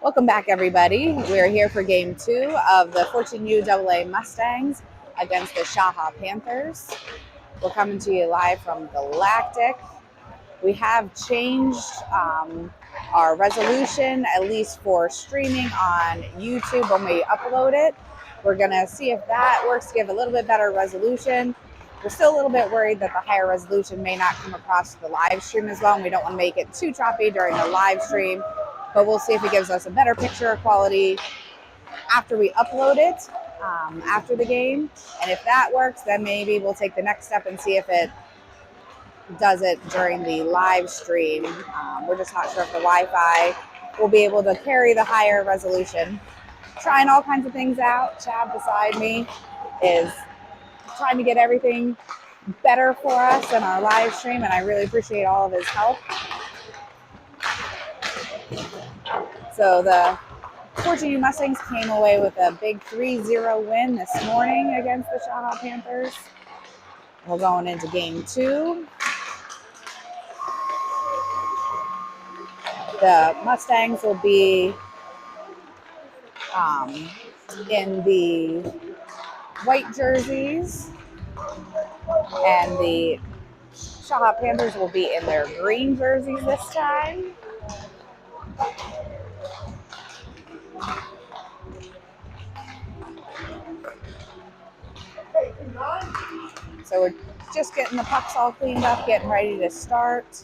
Welcome back, everybody. We're here for game two of the 14U Mustangs against the SHAHA Panthers. We're coming to you live from Galactic. We have changed our resolution, at least for streaming on YouTube when we upload it. We're going to see if that works to give a little bit better resolution. We're still a little bit worried that the higher resolution may not come across the live stream as well, and we don't want to make it too choppy during the live stream. But we'll see if it gives us a better picture quality after we upload it after the game. And if that works, then maybe we'll take the next step and see if it does it during the live stream. We're just not sure if the Wi-Fi will be able to carry the higher resolution. Trying all kinds of things out. Chad beside me is trying to get everything better for us in our live stream, and I really appreciate all of his help. So the 14U Mustangs came away with a big 3-0 win this morning against the SHAHA Panthers. We're going into game two. The Mustangs will be in the white jerseys, and the SHAHA Panthers will be in their green jerseys this time. So we're just getting the pucks all cleaned up, getting ready to start.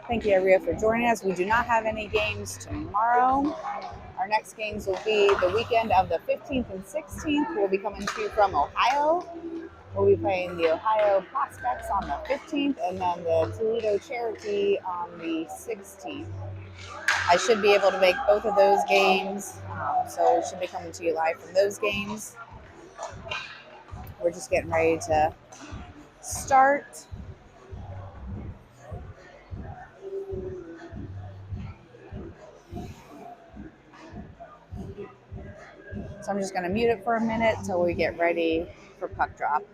Thank you, everyone, for joining us. We do not have any games tomorrow. Our next games will be the weekend of the 15th and 16th. We'll be coming to you from Ohio. We'll be playing the Ohio Prospects on the 15th and then the Toledo Cherokee on the 16th. I should be able to make both of those games, so we should be coming to you live from those games. We're just getting ready to start. So I'm just going to mute it for a minute until we get ready for puck drop.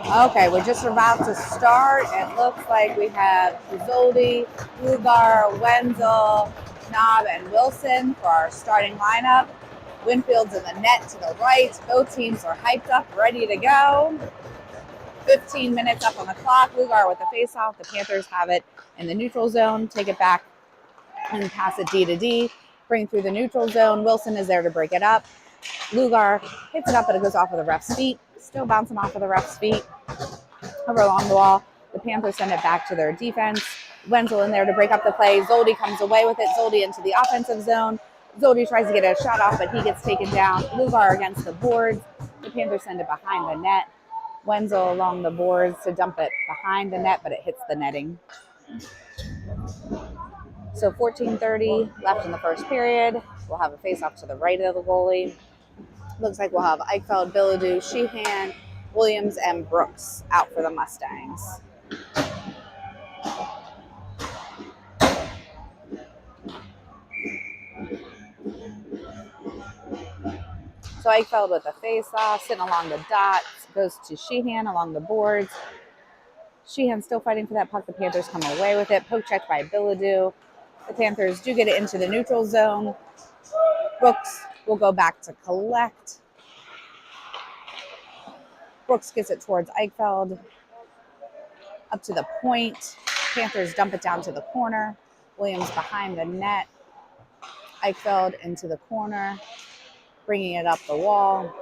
Okay, we're just about to start. It looks like we have Zoldi, Lugar, Wenzel, Knob, and Wilson for our starting lineup. Winfield's in the net to the right. Both teams are hyped up, ready to go. 15 minutes up on the clock. Lugar with the faceoff. The Panthers have it in the neutral zone. Take it back and pass it D to D. Bring through the neutral zone. Wilson is there to break it up. Lugar hits it up, but it goes off of the ref's feet. Still bouncing off of the ref's feet. Over along the wall. The Panthers send it back to their defense. Wenzel in there to break up the play. Zoldi comes away with it. Zoldi into the offensive zone. Zoldi tries to get a shot off, but he gets taken down. Lugar against the boards. The Panthers send it behind the net. Wenzel along the boards to dump it behind the net, but it hits the netting. So 14:30 left in the first period. We'll have a face-off to the right of the goalie. Looks like we'll have Eichfeld, Bilodeau, Sheehan, Williams, and Brooks out for the Mustangs. So Eichfeld with the face-off, sitting along the dots, goes to Sheehan along the boards. Sheehan still fighting for that puck. The Panthers come away with it. Poke checked by Bilodeau. The Panthers do get it into the neutral zone. Brooks will go back to collect. Brooks gets it towards Eichfeld. Up to the point. Panthers dump it down to the corner. Williams behind the net. Eichfeld into the corner. bringing it up the wall.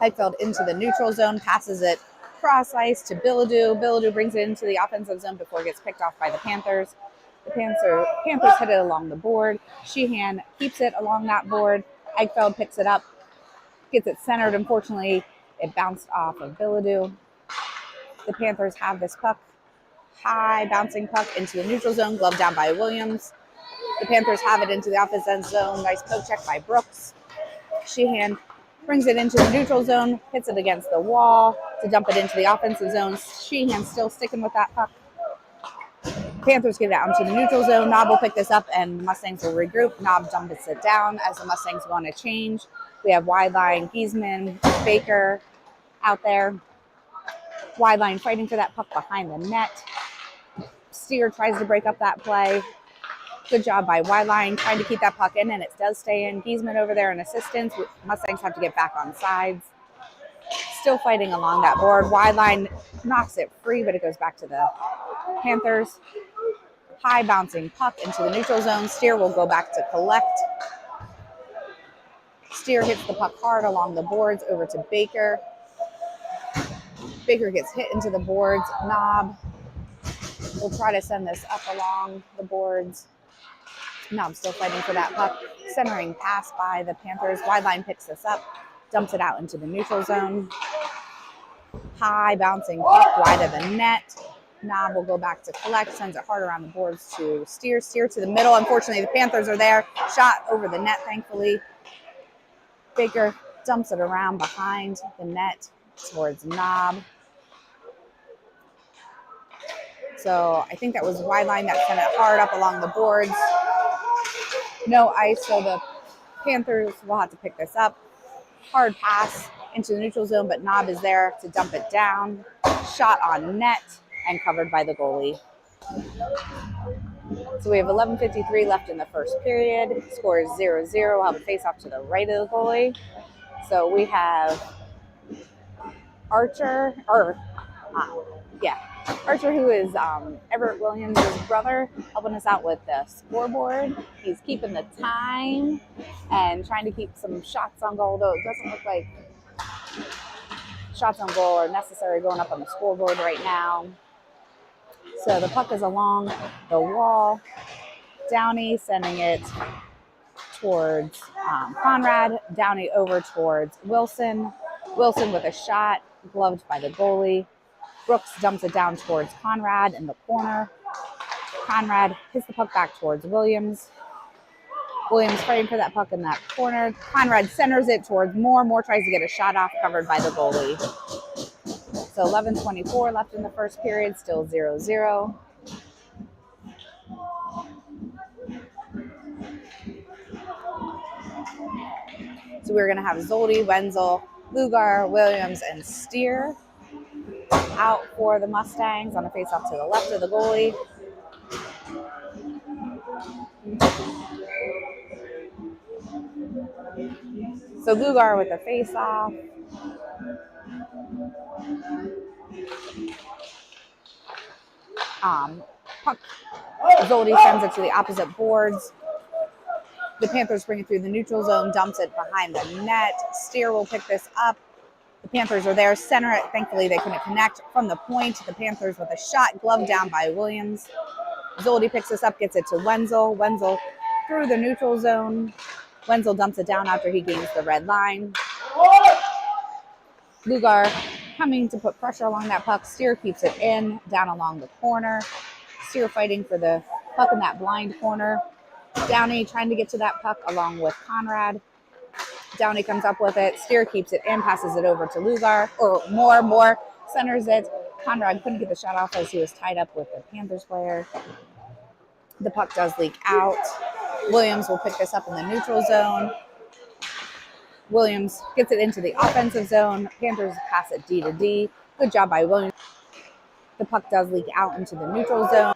Heidfeld into the neutral zone, passes it cross ice to Billadu. Billadu brings it into the offensive zone before it gets picked off by the Panthers. The Panthers hit it along the board. Sheehan keeps it along that board. Eichfeld picks it up, gets it centered. Unfortunately, it bounced off of Billadu. The Panthers have this puck, high bouncing puck into the neutral zone, gloved down by Williams. The Panthers have it into the offensive zone. Nice poke check by Brooks. Sheehan brings it into the neutral zone, hits it against the wall to dump it into the offensive zone. Sheehan still sticking with that puck. Panthers get it out into the neutral zone. Knob will pick this up, and the Mustangs will regroup. Knob dumps it down as the Mustangs want to change. We have wide line, Giesman, Baker out there. Wide line fighting for that puck behind the net. Steer tries to break up that play. Good job by wide line trying to keep that puck in, and it does stay in. Giesman over there in assistance. Mustangs have to get back on sides. Still fighting along that board. Wide line knocks it free, but it goes back to the Panthers. High bouncing puck into the neutral zone. Steer will go back to collect. Steer hits the puck hard along the boards over to Baker. Baker gets hit into the boards. Knob will try to send this up along the boards. Knob still fighting for that puck. Centering pass by the Panthers. Wide line picks this up, dumps it out into the neutral zone. High bouncing puck wide of the net. Knob will go back to collect, sends it hard around the boards to Steer. Steer to the middle. Unfortunately, the Panthers are there. Shot over the net, thankfully. Baker dumps it around behind the net towards Knob. So I think that was wide line that sent it hard up along the boards. No ice, so the Panthers will have to pick this up. Hard pass into the neutral zone, but Knob is there to dump it down. Shot on net and covered by the goalie. So we have 11:53 left in the first period. Score is 0-0. We'll have a face-off to the right of the goalie. So we have Archer, Archer, who is Everett Williams' brother, helping us out with the scoreboard. He's keeping the time and trying to keep some shots on goal, though it doesn't look like shots on goal are necessary going up on the scoreboard right now. So the puck is along the wall. Downey sending it towards Conrad. Downey over towards Wilson. Wilson with a shot, gloved by the goalie. Brooks dumps it down towards Conrad in the corner. Conrad hits the puck back towards Williams. Williams fighting for that puck in that corner. Conrad centers it towards Moore. Moore tries to get a shot off, covered by the goalie. So 11:24 left in the first period, still 0-0. So we're going to have Zoldi, Wenzel, Lugar, Williams, and Steer out for the Mustangs on a face-off to the left of the goalie. So Lugar with the face-off. Puck. Zoldi sends it to the opposite boards. The Panthers bring it through the neutral zone, dumps it behind the net. Steer will pick this up. The Panthers are there, center it. Thankfully, they couldn't connect from the point. The Panthers with a shot, gloved down by Williams. Zoldi picks this up, gets it to Wenzel. Wenzel through the neutral zone. Wenzel dumps it down after he gains the red line. Lugar coming to put pressure along that puck. Steer keeps it in, down along the corner. Steer fighting for the puck in that blind corner. Downey trying to get to that puck along with Conrad. Downey comes up with it. Steer keeps it in, passes it over to Lugar, or Moore centers it. Conrad couldn't get the shot off as he was tied up with the Panthers player. The puck does leak out. Williams will pick this up in the neutral zone. Williams gets it into the offensive zone. Panthers pass it D to D. Good job by Williams. The puck does leak out into the neutral zone.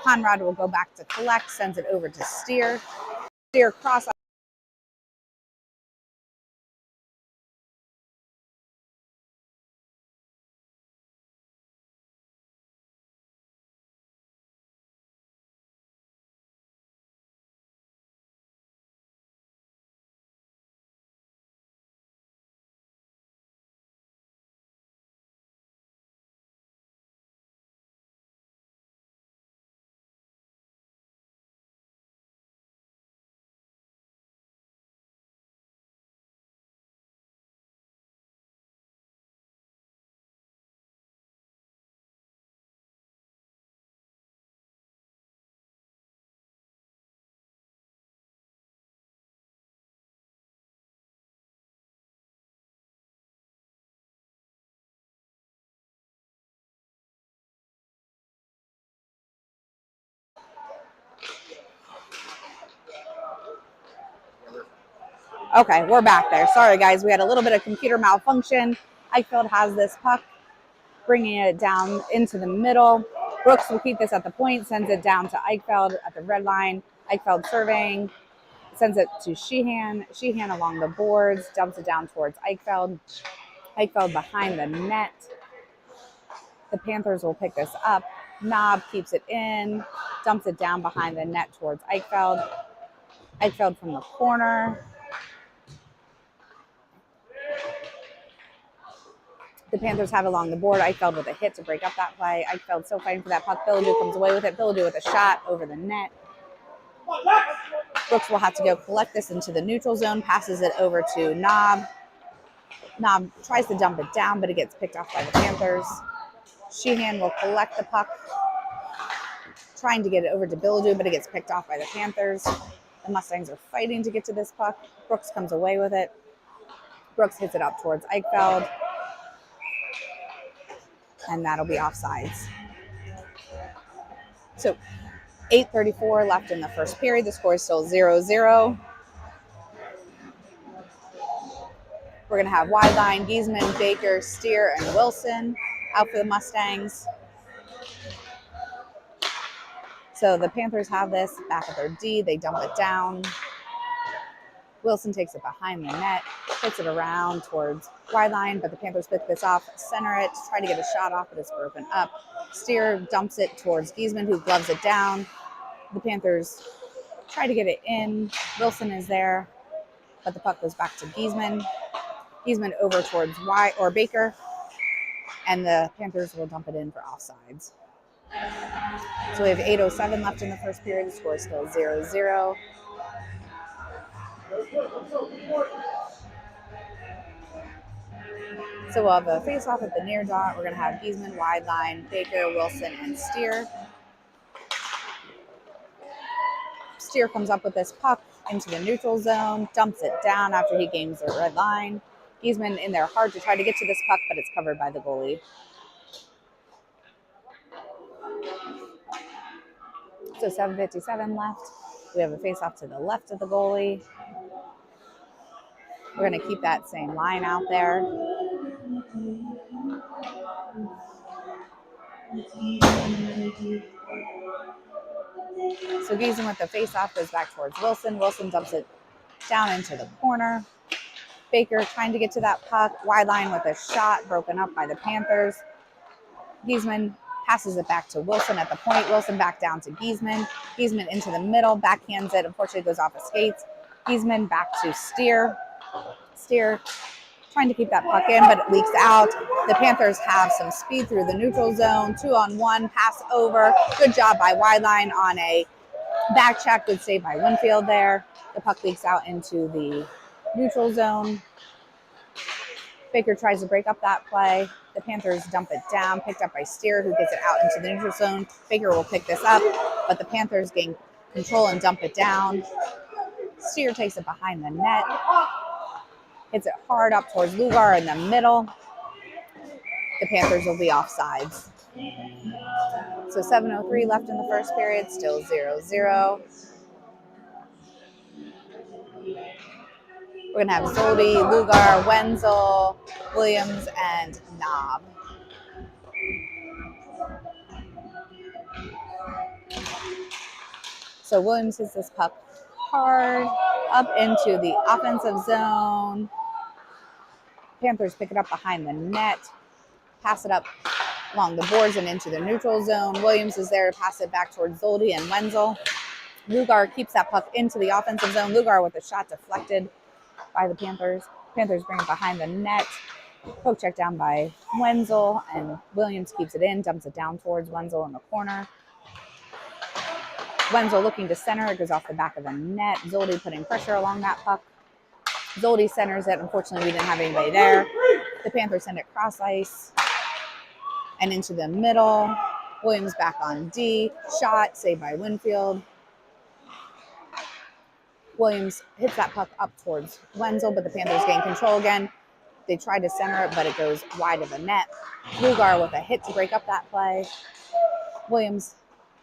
Conrad will go back to collect, sends it over to Steer. Steer cross Okay, we're back there. Sorry, guys. We had a little bit of computer malfunction. Eichfeld has this puck, bringing it down into the middle. Brooks will keep this at the point, sends it down to Eichfeld at the red line. Eichfeld surveying, sends it to Sheehan. Sheehan along the boards, dumps it down towards Eichfeld. Eichfeld behind the net. The Panthers will pick this up. Knob keeps it in, dumps it down behind the net towards Eichfeld. Eichfeld from the corner. The Panthers have it along the board. Eichfeld with a hit to break up that play. Eichfeld still fighting for that puck. Billadu comes away with it. Billadu with a shot over the net. Brooks will have to go collect this into the neutral zone, passes it over to Knob. Knob tries to dump it down, but it gets picked off by the Panthers. Sheehan will collect the puck, trying to get it over to Billadu, but it gets picked off by the Panthers. The Mustangs are fighting to get to this puck. Brooks comes away with it. Brooks hits it up towards Eichfeld, and that'll be offsides. So 8:34 left in the first period. The score is still 0-0. We're going to have wide line, Giesman, Baker, Steer, and Wilson out for the Mustangs. So the Panthers have this back at their D. They dump it down. Wilson takes it behind the net, hits it around towards wide line, but the Panthers pick this off, center it, try to get a shot off, but it's broken up. Steer dumps it towards Giesman, who gloves it down. The Panthers try to get it in. Wilson is there, but the puck goes back to Giesman. Giesman over towards Baker, and the Panthers will dump it in for offsides. So we have 8:07 left in the first period. The score is still 0-0. So we'll have a face-off at the near dot. We're going to have Giesman, wide line, Baker, Wilson, and Steer. Steer comes up with this puck into the neutral zone, dumps it down after he gains the red line. Giesman in there hard to try to get to this puck, but it's covered by the goalie. So 7:57 left. We have a face-off to the left of the goalie. We're going to keep that same line out there. So Giesman with the face-off goes back towards Wilson. Wilson dumps it down into the corner. Baker trying to get to that puck. Wide line with a shot broken up by the Panthers. Giesman passes it back to Wilson at the point. Wilson back down to Giesman. Giesman into the middle, backhands it. Unfortunately, it goes off his skates. Giesman back to Steer. Steer trying to keep that puck in, but it leaks out. The Panthers have some speed through the neutral zone. 2-on-1, pass over. Good job by Wideline on a back check. Good save by Winfield there. The puck leaks out into the neutral zone. Baker tries to break up that play. The Panthers dump it down, picked up by Steer, who gets it out into the neutral zone. Baker will pick this up, but the Panthers gain control and dump it down. Steer takes it behind the net. Hits it hard up towards Lugar in the middle. The Panthers will be offsides. So 7:03 left in the first period, still 0-0. We're going to have Zoldi, Lugar, Wenzel, Williams, and Knob. So Williams hits this puck hard up into the offensive zone. Panthers pick it up behind the net, pass it up along the boards and into the neutral zone. Williams is there to pass it back towards Zoldi and Wenzel. Lugar keeps that puck into the offensive zone. Lugar with a shot deflected by the Panthers. Panthers bring it behind the net. Poke check down by Wenzel, and Williams keeps it in, dumps it down towards Wenzel in the corner. Wenzel looking to center. It goes off the back of the net. Zoldi putting pressure along that puck. Zoldi centers it. Unfortunately, we didn't have anybody there. The Panthers send it cross ice and into the middle. Williams back on D. Shot, saved by Winfield. Williams hits that puck up towards Wenzel, but the Panthers gain control again. They try to center it, but it goes wide of the net. Lugar with a hit to break up that play. Williams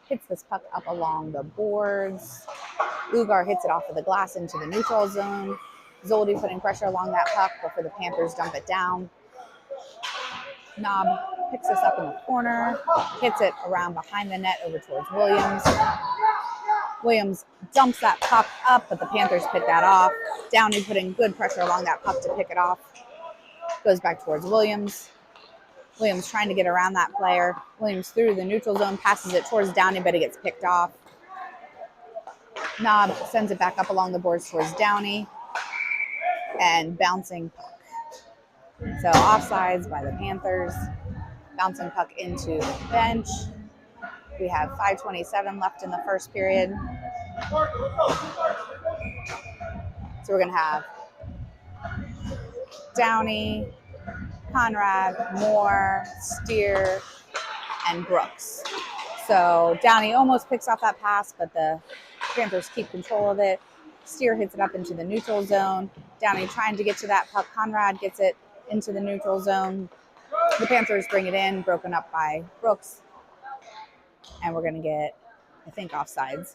hits this puck up along the boards. Lugar hits it off of the glass into the neutral zone. Zoldy putting pressure along that puck before the Panthers dump it down. Knob picks this up in the corner, hits it around behind the net over towards Williams. Williams dumps that puck up, but the Panthers pick that off. Downey putting good pressure along that puck to pick it off. Goes back towards Williams. Williams trying to get around that player. Williams through the neutral zone, passes it towards Downey, but it gets picked off. Knob sends it back up along the boards towards Downey. And bouncing puck. So offsides by the Panthers. Bouncing puck into the bench. We have 5:27 left in the first period. So we're going to have Downey, Conrad, Moore, Steer, and Brooks. So Downey almost picks off that pass, but the Panthers keep control of it. Steer hits it up into the neutral zone. Downey trying to get to that puck. Conrad gets it into the neutral zone. The Panthers bring it in, broken up by Brooks. And we're going to get, I think, offsides.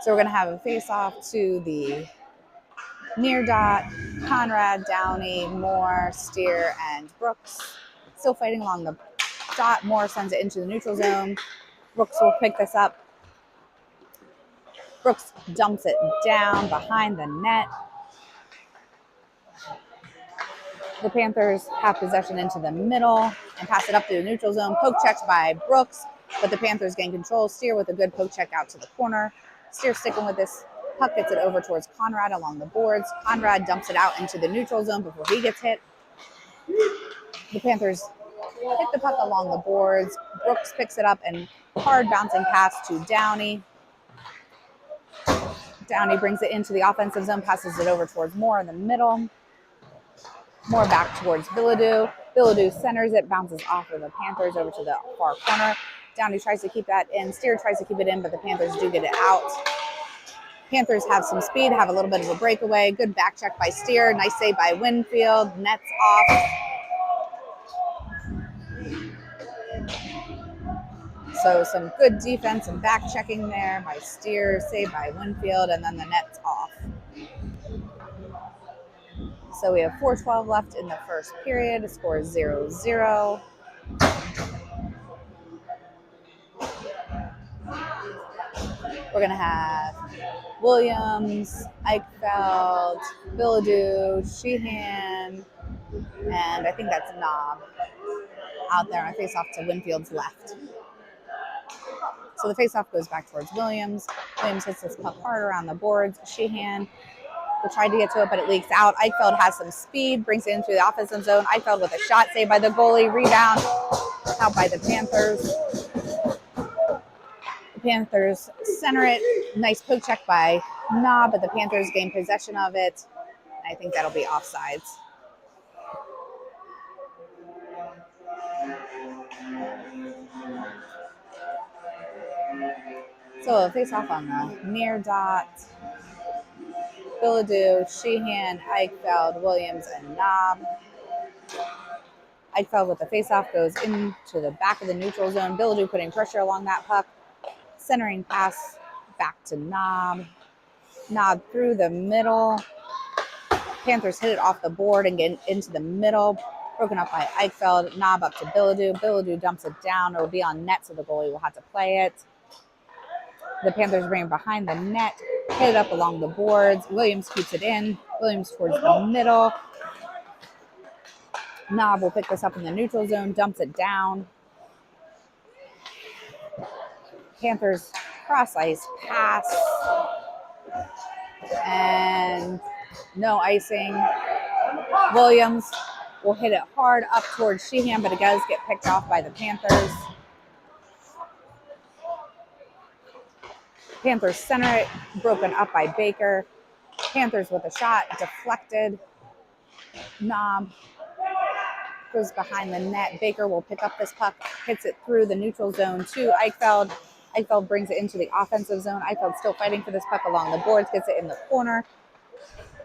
So we're going to have a face-off to the near dot. Conrad, Downey, Moore, Steer, and Brooks. Still fighting along the dot. Moore sends it into the neutral zone. Brooks will pick this up. Brooks dumps it down behind the net. The Panthers have possession into the middle and pass it up through the neutral zone. Poke checked by Brooks, but the Panthers gain control. Steer with a good poke check out to the corner. Steer sticking with this puck, gets it over towards Conrad along the boards. Conrad dumps it out into the neutral zone before he gets hit. The Panthers hit the puck along the boards. Brooks picks it up and hard bouncing pass to Downey. Downey brings it into the offensive zone, passes it over towards Moore in the middle. Moore back towards Bilodeau. Bilodeau centers it, bounces off of the Panthers over to the far corner. Downey tries to keep that in. Steer tries to keep it in, but the Panthers do get it out. Panthers have some speed, have a little bit of a breakaway. Good back check by Steer. Nice save by Winfield. Nets off. So some good defense and back checking there by Steer. Save by Winfield, and then the net's off. So we have 4:12 left in the first period. The score is 0-0. We're going to have Williams, Eichfeld, Bilodeau, Sheehan, and I think that's Knob out there on a face-off to Winfield's left. So the face-off goes back towards Williams. Williams hits this puck hard around the boards. Sheehan will try to get to it, but it leaks out. Eichfeld has some speed, brings it into the offensive zone. Eichfeld with a shot saved by the goalie. Rebound out by the Panthers. The Panthers center it. Nice poke check by Knob, but the Panthers gain possession of it. I think that'll be offsides. So a face-off on the near dot. Bilodeau, Sheehan, Eichfeld, Williams, and Knob. Eichfeld with the face-off goes into the back of the neutral zone. Bilodeau putting pressure along that puck. Centering pass back to Knob. Knob through the middle. Panthers hit it off the board and get into the middle. Broken up by Eichfeld. Knob up to Bilodeau. Bilodeau dumps it down. It'll be on net, so the goalie will have to play it. The Panthers bring it behind the net. Hit it up along the boards. Williams keeps it in. Williams towards the middle. Knob will pick this up in the neutral zone. Dumps it down. Panthers cross ice pass. And no icing. Williams will hit it hard up towards Sheehan, but it does get picked off by the Panthers. Panthers center it, broken up by Baker. Panthers with a shot, deflected. Knob goes behind the net. Baker will pick up this puck, hits it through the neutral zone to Eichfeld. Eichfeld brings it into the offensive zone. Eichfeld still fighting for this puck along the boards, gets it in the corner.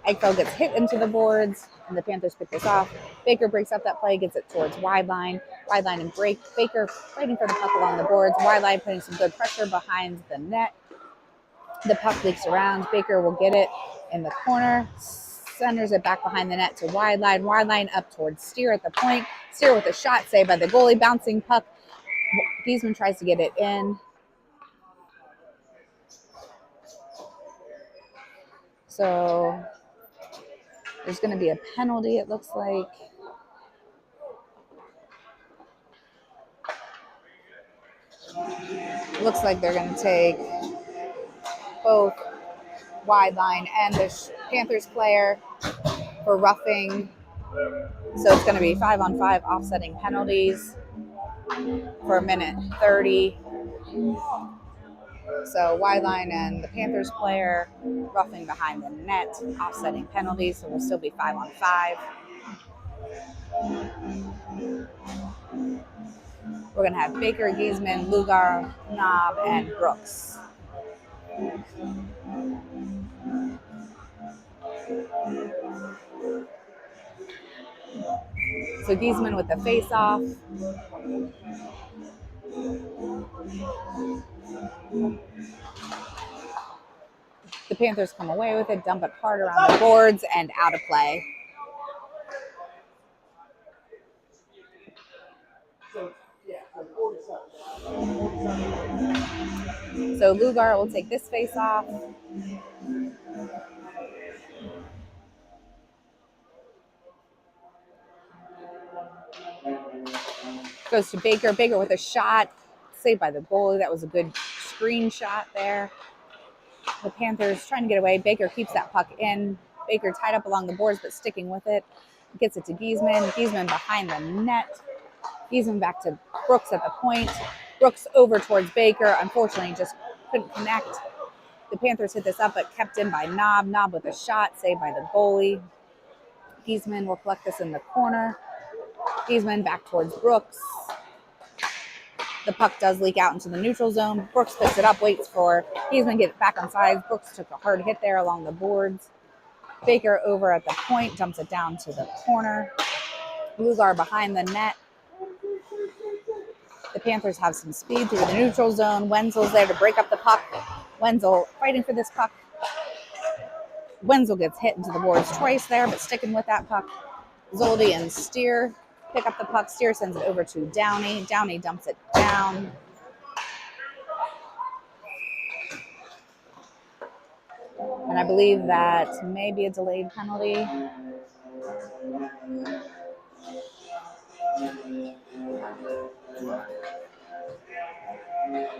Eggfeld gets hit into the boards, and the Panthers pick this off. Baker breaks up that play, gets it towards wide line. Wide line and break. Baker fighting for the puck along the boards. Wide line putting some good pressure behind the net. The puck leaks around. Baker will get it in the corner. Centers it back behind the net to wide line. Wide line up towards Steer at the point. Steer with a shot saved by the goalie. Bouncing puck. Giesman tries to get it in. So there's going to be a penalty, it looks like. Looks like they're going to take both wide line and the Panthers player for roughing. So it's going to be 5-on-5 offsetting penalties for a minute 30. So wide line and the Panthers player roughing behind the net, offsetting penalties. So we'll still be 5-on-5. We're going to have Baker, Giesman, Lugar, Knob, and Brooks. So Giesman with the face-off. The Panthers come away with it, dump it hard around the boards, and out of play. So Lugar will take this face-off. Goes to Baker. Baker with a shot. Saved by the goalie. That was a good screen shot there. The Panthers trying to get away. Baker keeps that puck in. Baker tied up along the boards, but sticking with it. Gets it to Giesman. Giesman behind the net. Giesman back to Brooks at the point. Brooks over towards Baker. Unfortunately, just couldn't connect. The Panthers hit this up, but kept in by Knob. Knob with a shot, saved by the goalie. Giesman will collect this in the corner. Giesman back towards Brooks. The puck does leak out into the neutral zone. Brooks picks it up, waits for Giesman to get it back on sides. Brooks took a hard hit there along the boards. Baker over at the point, dumps it down to the corner. Lugar behind the net. The Panthers have some speed through the neutral zone. Wenzel's there to break up the puck. Wenzel fighting for this puck. Wenzel gets hit into the boards twice there, but sticking with that puck. Zoldi and Steer pick up the puck. Steer sends it over to Downey. Downey dumps it down. And I believe that may be a delayed penalty.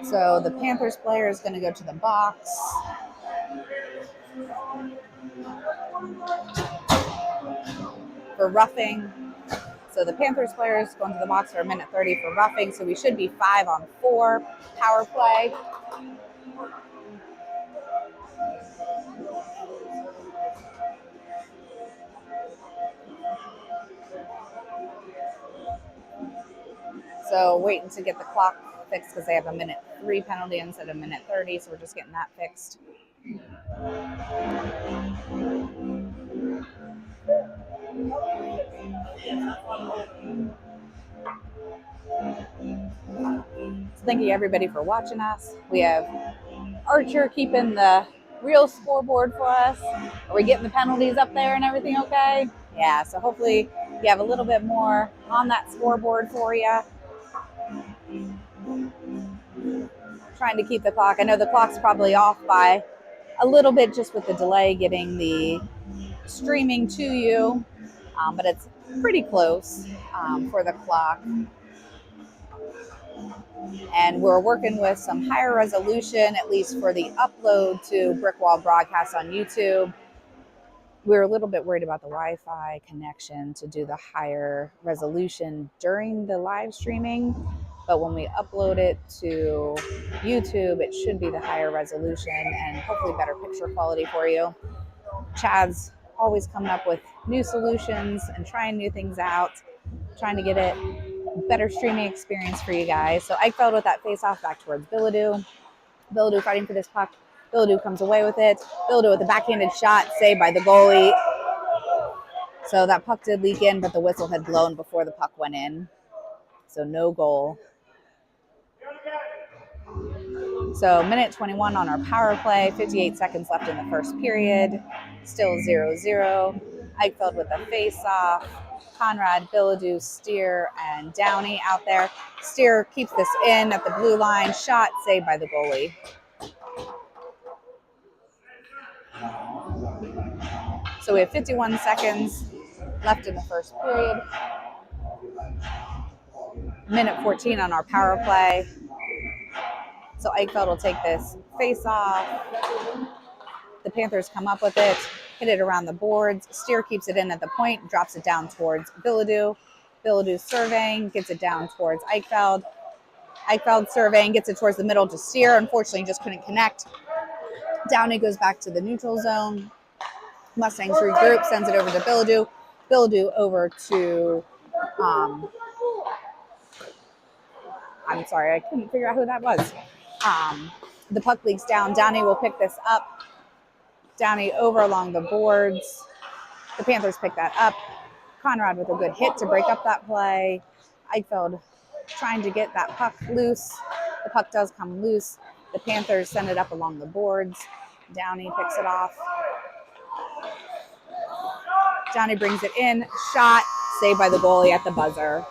So the Panthers player is going to go to the box. For roughing. So the Panthers player is going to the box for a minute 30 for roughing. So we should be 5-on-4 power play. So waiting to get the clock fixed because they have a minute 3 penalty instead of minute 30. So we're just getting that fixed. So thank you everybody for watching us. We have Archer keeping the real scoreboard for us. Are we getting the penalties up there and everything okay? Yeah, so hopefully you have a little bit more on that scoreboard for you. Trying to keep the clock. I know the clock's probably off by a little bit just with the delay getting the streaming to you, but it's pretty close for the clock. And we're working with some higher resolution, at least for the upload to Brickwall Broadcast on YouTube. We were a little bit worried about the Wi-Fi connection to do the higher resolution during the live streaming. But when we upload it to YouTube, it should be the higher resolution and hopefully better picture quality for you. Chad's always coming up with new solutions and trying new things out, trying to get it better streaming experience for you guys. So Eichfeld with that face-off back towards Bilodeau. Bilodeau fighting for this puck. Billadu comes away with it. Billadu with a backhanded shot, saved by the goalie. So that puck did leak in, but the whistle had blown before the puck went in. So no goal. So minute 21 on our power play, 58 seconds left in the first period. Still 0-0. Eichfeld with a face-off. Conrad, Billadu, Steer, and Downey out there. Steer keeps this in at the blue line. Shot saved by the goalie. So we have 51 seconds left in the first period. Minute 14 on our power play. So Eichfeld will take this face off. The Panthers come up with it, hit it around the boards. Steer keeps it in at the point, drops it down towards Billadu. Billadu surveying, gets it down towards Eichfeld. Eichfeld surveying, gets it towards the middle to Steer. Unfortunately, just couldn't connect. Downey goes back to the neutral zone. Mustangs regroup, sends it over to Billadu. Billadu over to, I'm sorry, I couldn't figure out who that was. The puck leaks down. Downey will pick this up. Downey over along the boards. The Panthers pick that up. Conrad with a good hit to break up that play. Eichfeld trying to get that puck loose. The puck does come loose. The Panthers send it up along the boards. Downey picks it off. Downey brings it in. Shot, saved by the goalie at the buzzer.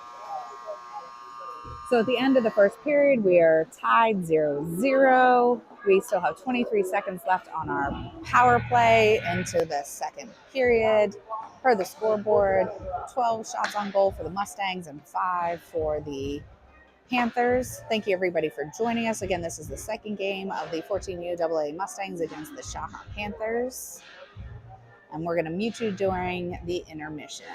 So at the end of the first period, we are tied 0-0. We still have 23 seconds left on our power play into the second period. Per the scoreboard, 12 shots on goal for the Mustangs and 5 for the Panthers. Thank you, everybody, for joining us. Again, this is the second game of the 14U AA Mustangs against the SHAHA Panthers. And we're going to mute you during the intermission.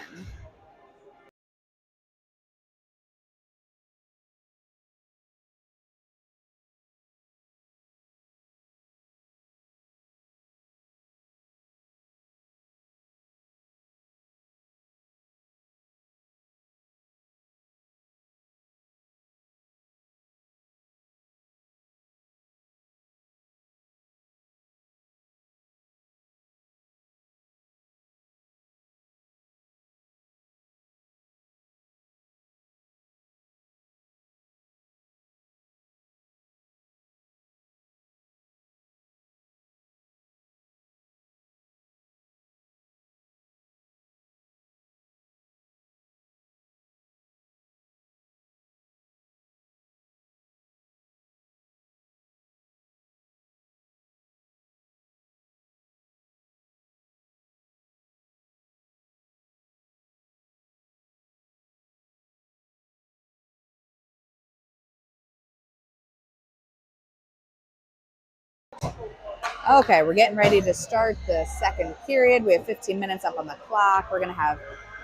Okay, we're getting ready to start the second period. We have 15 minutes up on the clock. We're going to have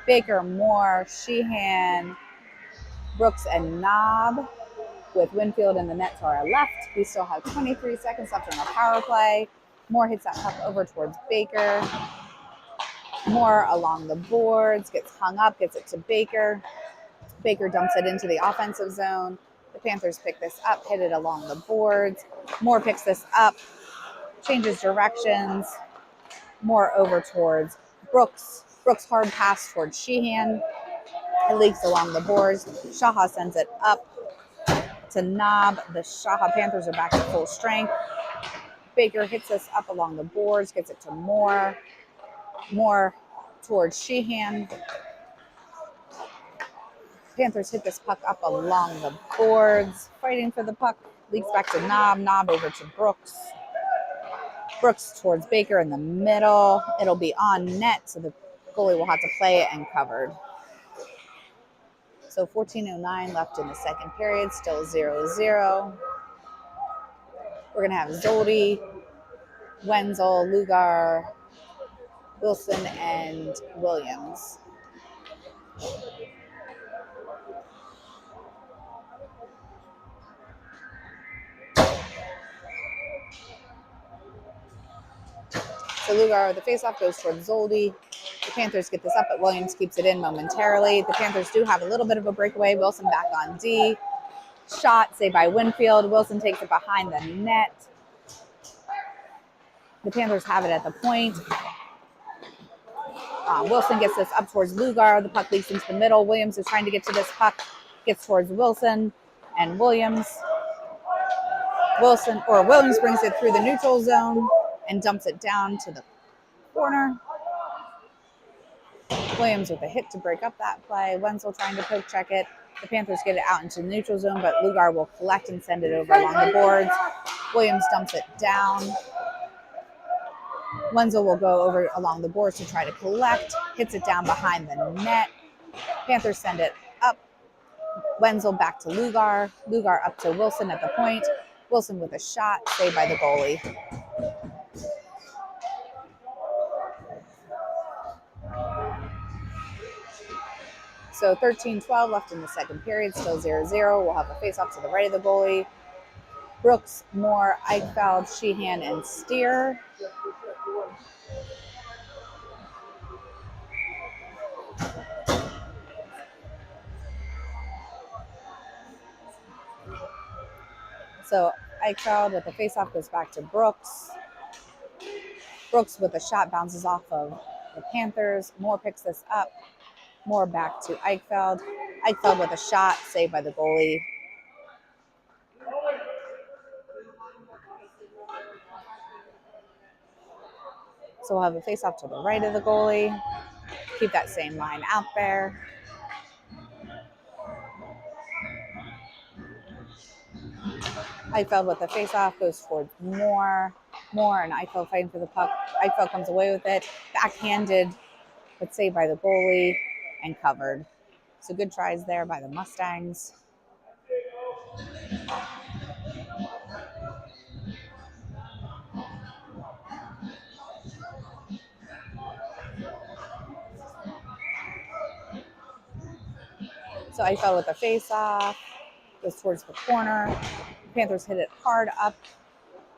Baker, Moore, Sheehan, Brooks, and Knob with Winfield in the net to our left. We still have 23 seconds left in our power play. Moore hits that puck over towards Baker. Moore along the boards, gets hung up, gets it to Baker. Baker dumps it into the offensive zone. The Panthers pick this up, hit it along the boards. Moore picks this up, changes directions. Moore over towards Brooks. Brooks hard pass towards Sheehan. It leaks along the boards. SHAHA sends it up to Knob. The SHAHA Panthers are back to full strength. Baker hits us up along the boards, gets it to Moore. Moore towards Sheehan. Panthers hit this puck up along the boards, fighting for the puck. Leaks back to Knob. Knob over to Brooks. Brooks towards Baker in the middle. It'll be on net, so the goalie will have to play it and covered. So 14:09 left in the second period, still 0-0. We're going to have Zoldy, Wenzel, Lugar, Wilson, and Williams. So Lugar, the faceoff goes towards Zoldy. The Panthers get this up, but Williams keeps it in momentarily. The Panthers do have a little bit of a breakaway. Wilson back on D. Shot saved by Winfield. Wilson takes it behind the net. The Panthers have it at the point. Wilson gets this up towards Lugar. The puck leaks into the middle. Williams is trying to get to this puck. Gets towards Wilson and Williams. Williams brings it through the neutral zone and dumps it down to the corner. Williams with a hit to break up that play. Wenzel trying to poke check it. The Panthers get it out into the neutral zone, but Lugar will collect and send it over along the boards. Williams dumps it down. Wenzel will go over along the boards to try to collect. Hits it down behind the net. Panthers send it up. Wenzel back to Lugar. Lugar up to Wilson at the point. Wilson with a shot, saved by the goalie. So 13-12 left in the second period, still 0-0. We'll have a face-off to the right of the goalie. Brooks, Moore, Eichfeld, Sheehan, and Steer. So Eichfeld with the face-off goes back to Brooks. Brooks with a shot bounces off of the Panthers. Moore picks this up. Moore back to Eichfeld. Eichfeld with a shot, saved by the goalie. So we'll have a face-off to the right of the goalie. Keep that same line out there. Eichfeld with the face-off goes towards Moore. Moore and Eichfeld fighting for the puck. Eichfeld comes away with it. Backhanded, but saved by the goalie and covered. So good tries there by the Mustangs. So Eichfeld with the face-off goes towards the corner. Panthers hit it hard up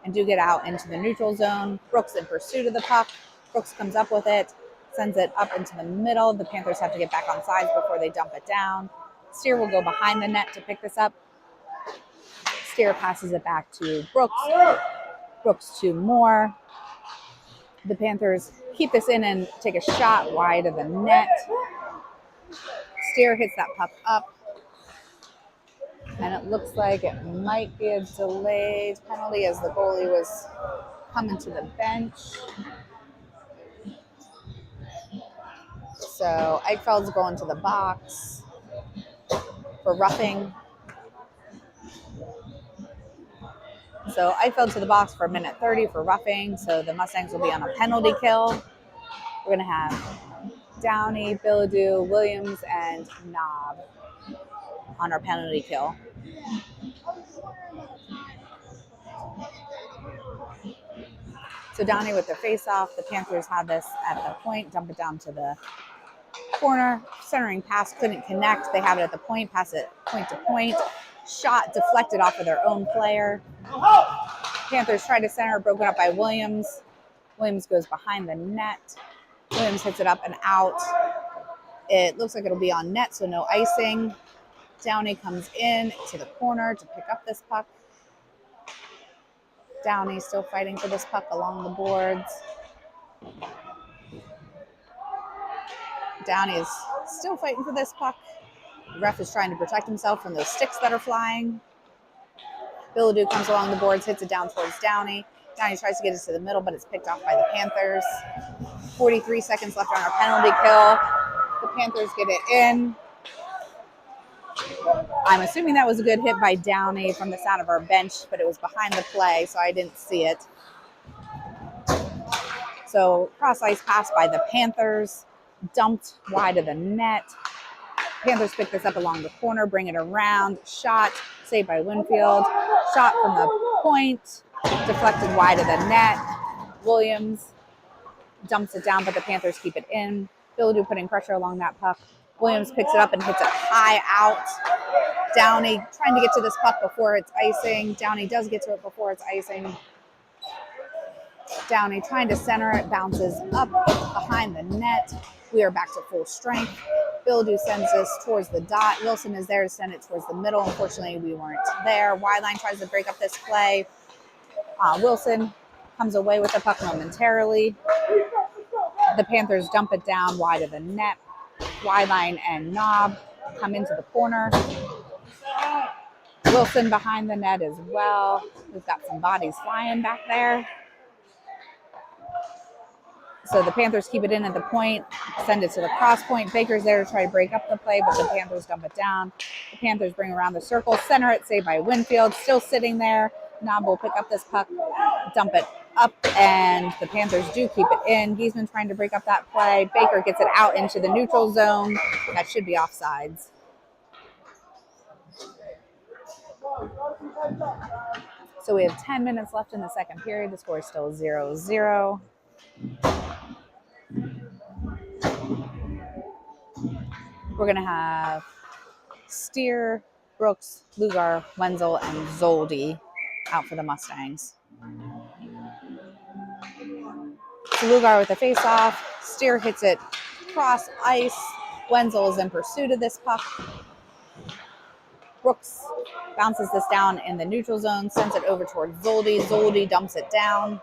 and do get out into the neutral zone. Brooks in pursuit of the puck. Brooks comes up with it, sends it up into the middle. The Panthers have to get back on sides before they dump it down. Steer will go behind the net to pick this up. Steer passes it back to Brooks. Brooks to Moore. The Panthers keep this in and take a shot wide of the net. Steer hits that puck up. And it looks like it might be a delayed penalty as the goalie was coming to the bench. So Eichfeld's going to the box for roughing. So Eichfeld to the box for a minute 30 for roughing. So the Mustangs will be on a penalty kill. We're going to have Downey, Bilodeau, Williams, and Knob on our penalty kill. So Downey with the face-off. The Panthers had this at the point, dump it down to the corner. Centering pass couldn't connect. They have it at the point, pass it point to point. Shot deflected off of their own player. Panthers tried to center, broken up by Williams. Williams goes behind the net. Williams hits it up and out. It looks like it'll be on net, so no icing. Downey comes in to the corner to pick up this puck. Downey still fighting for this puck along the boards. Downey is still fighting for this puck. The ref is trying to protect himself from those sticks that are flying. Bilodeau comes along the boards, hits it down towards Downey. Downey tries to get it to the middle, but it's picked off by the Panthers. 43 seconds left on our penalty kill. The Panthers get it in. I'm assuming that was a good hit by Downey from the sound of our bench, but it was behind the play, so I didn't see it. So cross-ice pass by the Panthers, dumped wide of the net. Panthers pick this up along the corner, bring it around, shot, saved by Winfield. Shot from the point, deflected wide of the net. Williams dumps it down, but the Panthers keep it in. Bilodeau putting pressure along that puck. Williams picks it up and hits it high out. Downey trying to get to this puck before it's icing. Downey does get to it before it's icing. Downey trying to center it, bounces up behind the net. We are back to full strength. Bilodeau sends this towards the dot. Wilson is there to send it towards the middle. Unfortunately, we weren't there. Wideline tries to break up this play. Wilson comes away with the puck momentarily. The Panthers dump it down wide of the net. Wideline and Knob come into the corner. Wilson behind the net as well. We've got some bodies flying back there. So the Panthers keep it in at the point, send it to the cross point. Baker's there to try to break up the play, but the Panthers dump it down. The Panthers bring around the circle, center it, saved by Winfield, still sitting there. Knob will pick up this puck, dump it up, and the Panthers do keep it in. Giesman trying to break up that play. Baker gets it out into the neutral zone. That should be offsides. So we have 10 minutes left in the second period. The score is still 0-0. We're going to have Steer, Brooks, Lugar, Wenzel, and Zoldi out for the Mustangs. So Lugar with a face-off. Steer hits it cross ice. Wenzel is in pursuit of this puck. Brooks bounces this down in the neutral zone, sends it over towards Zoldi. Zoldi dumps it down.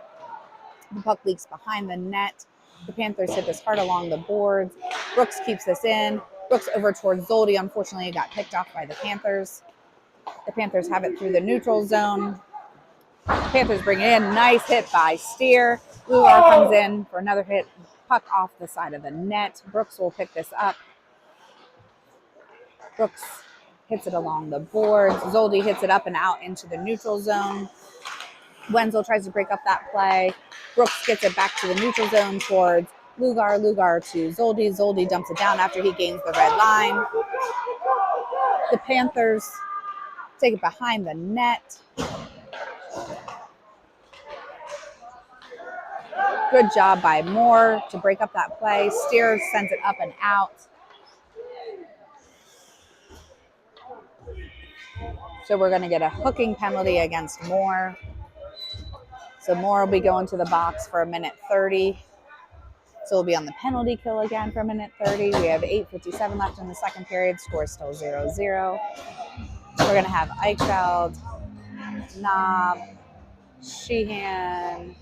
The puck leaks behind the net. The Panthers hit this hard along the boards. Brooks keeps this in. Brooks over towards Zoldi. Unfortunately, it got picked off by the Panthers. The Panthers have it through the neutral zone. The Panthers bring it in. Nice hit by Steer. Lugar comes in for another hit. Puck off the side of the net. Brooks will pick this up. Brooks hits it along the boards. Zoldi hits it up and out into the neutral zone. Wenzel tries to break up that play. Brooks gets it back to the neutral zone towards Lugar. Lugar to Zoldi. Zoldi dumps it down after he gains the red line. The Panthers take it behind the net. Good job by Moore to break up that play. Steer sends it up and out. So we're going to get a hooking penalty against Moore. So Moore will be going to the box for a minute 30. So we'll be on the penalty kill again for a minute 30. We have 8:57 left in the second period. Score is still 0-0. We're going to have Eichfeld, Knob, Sheehan,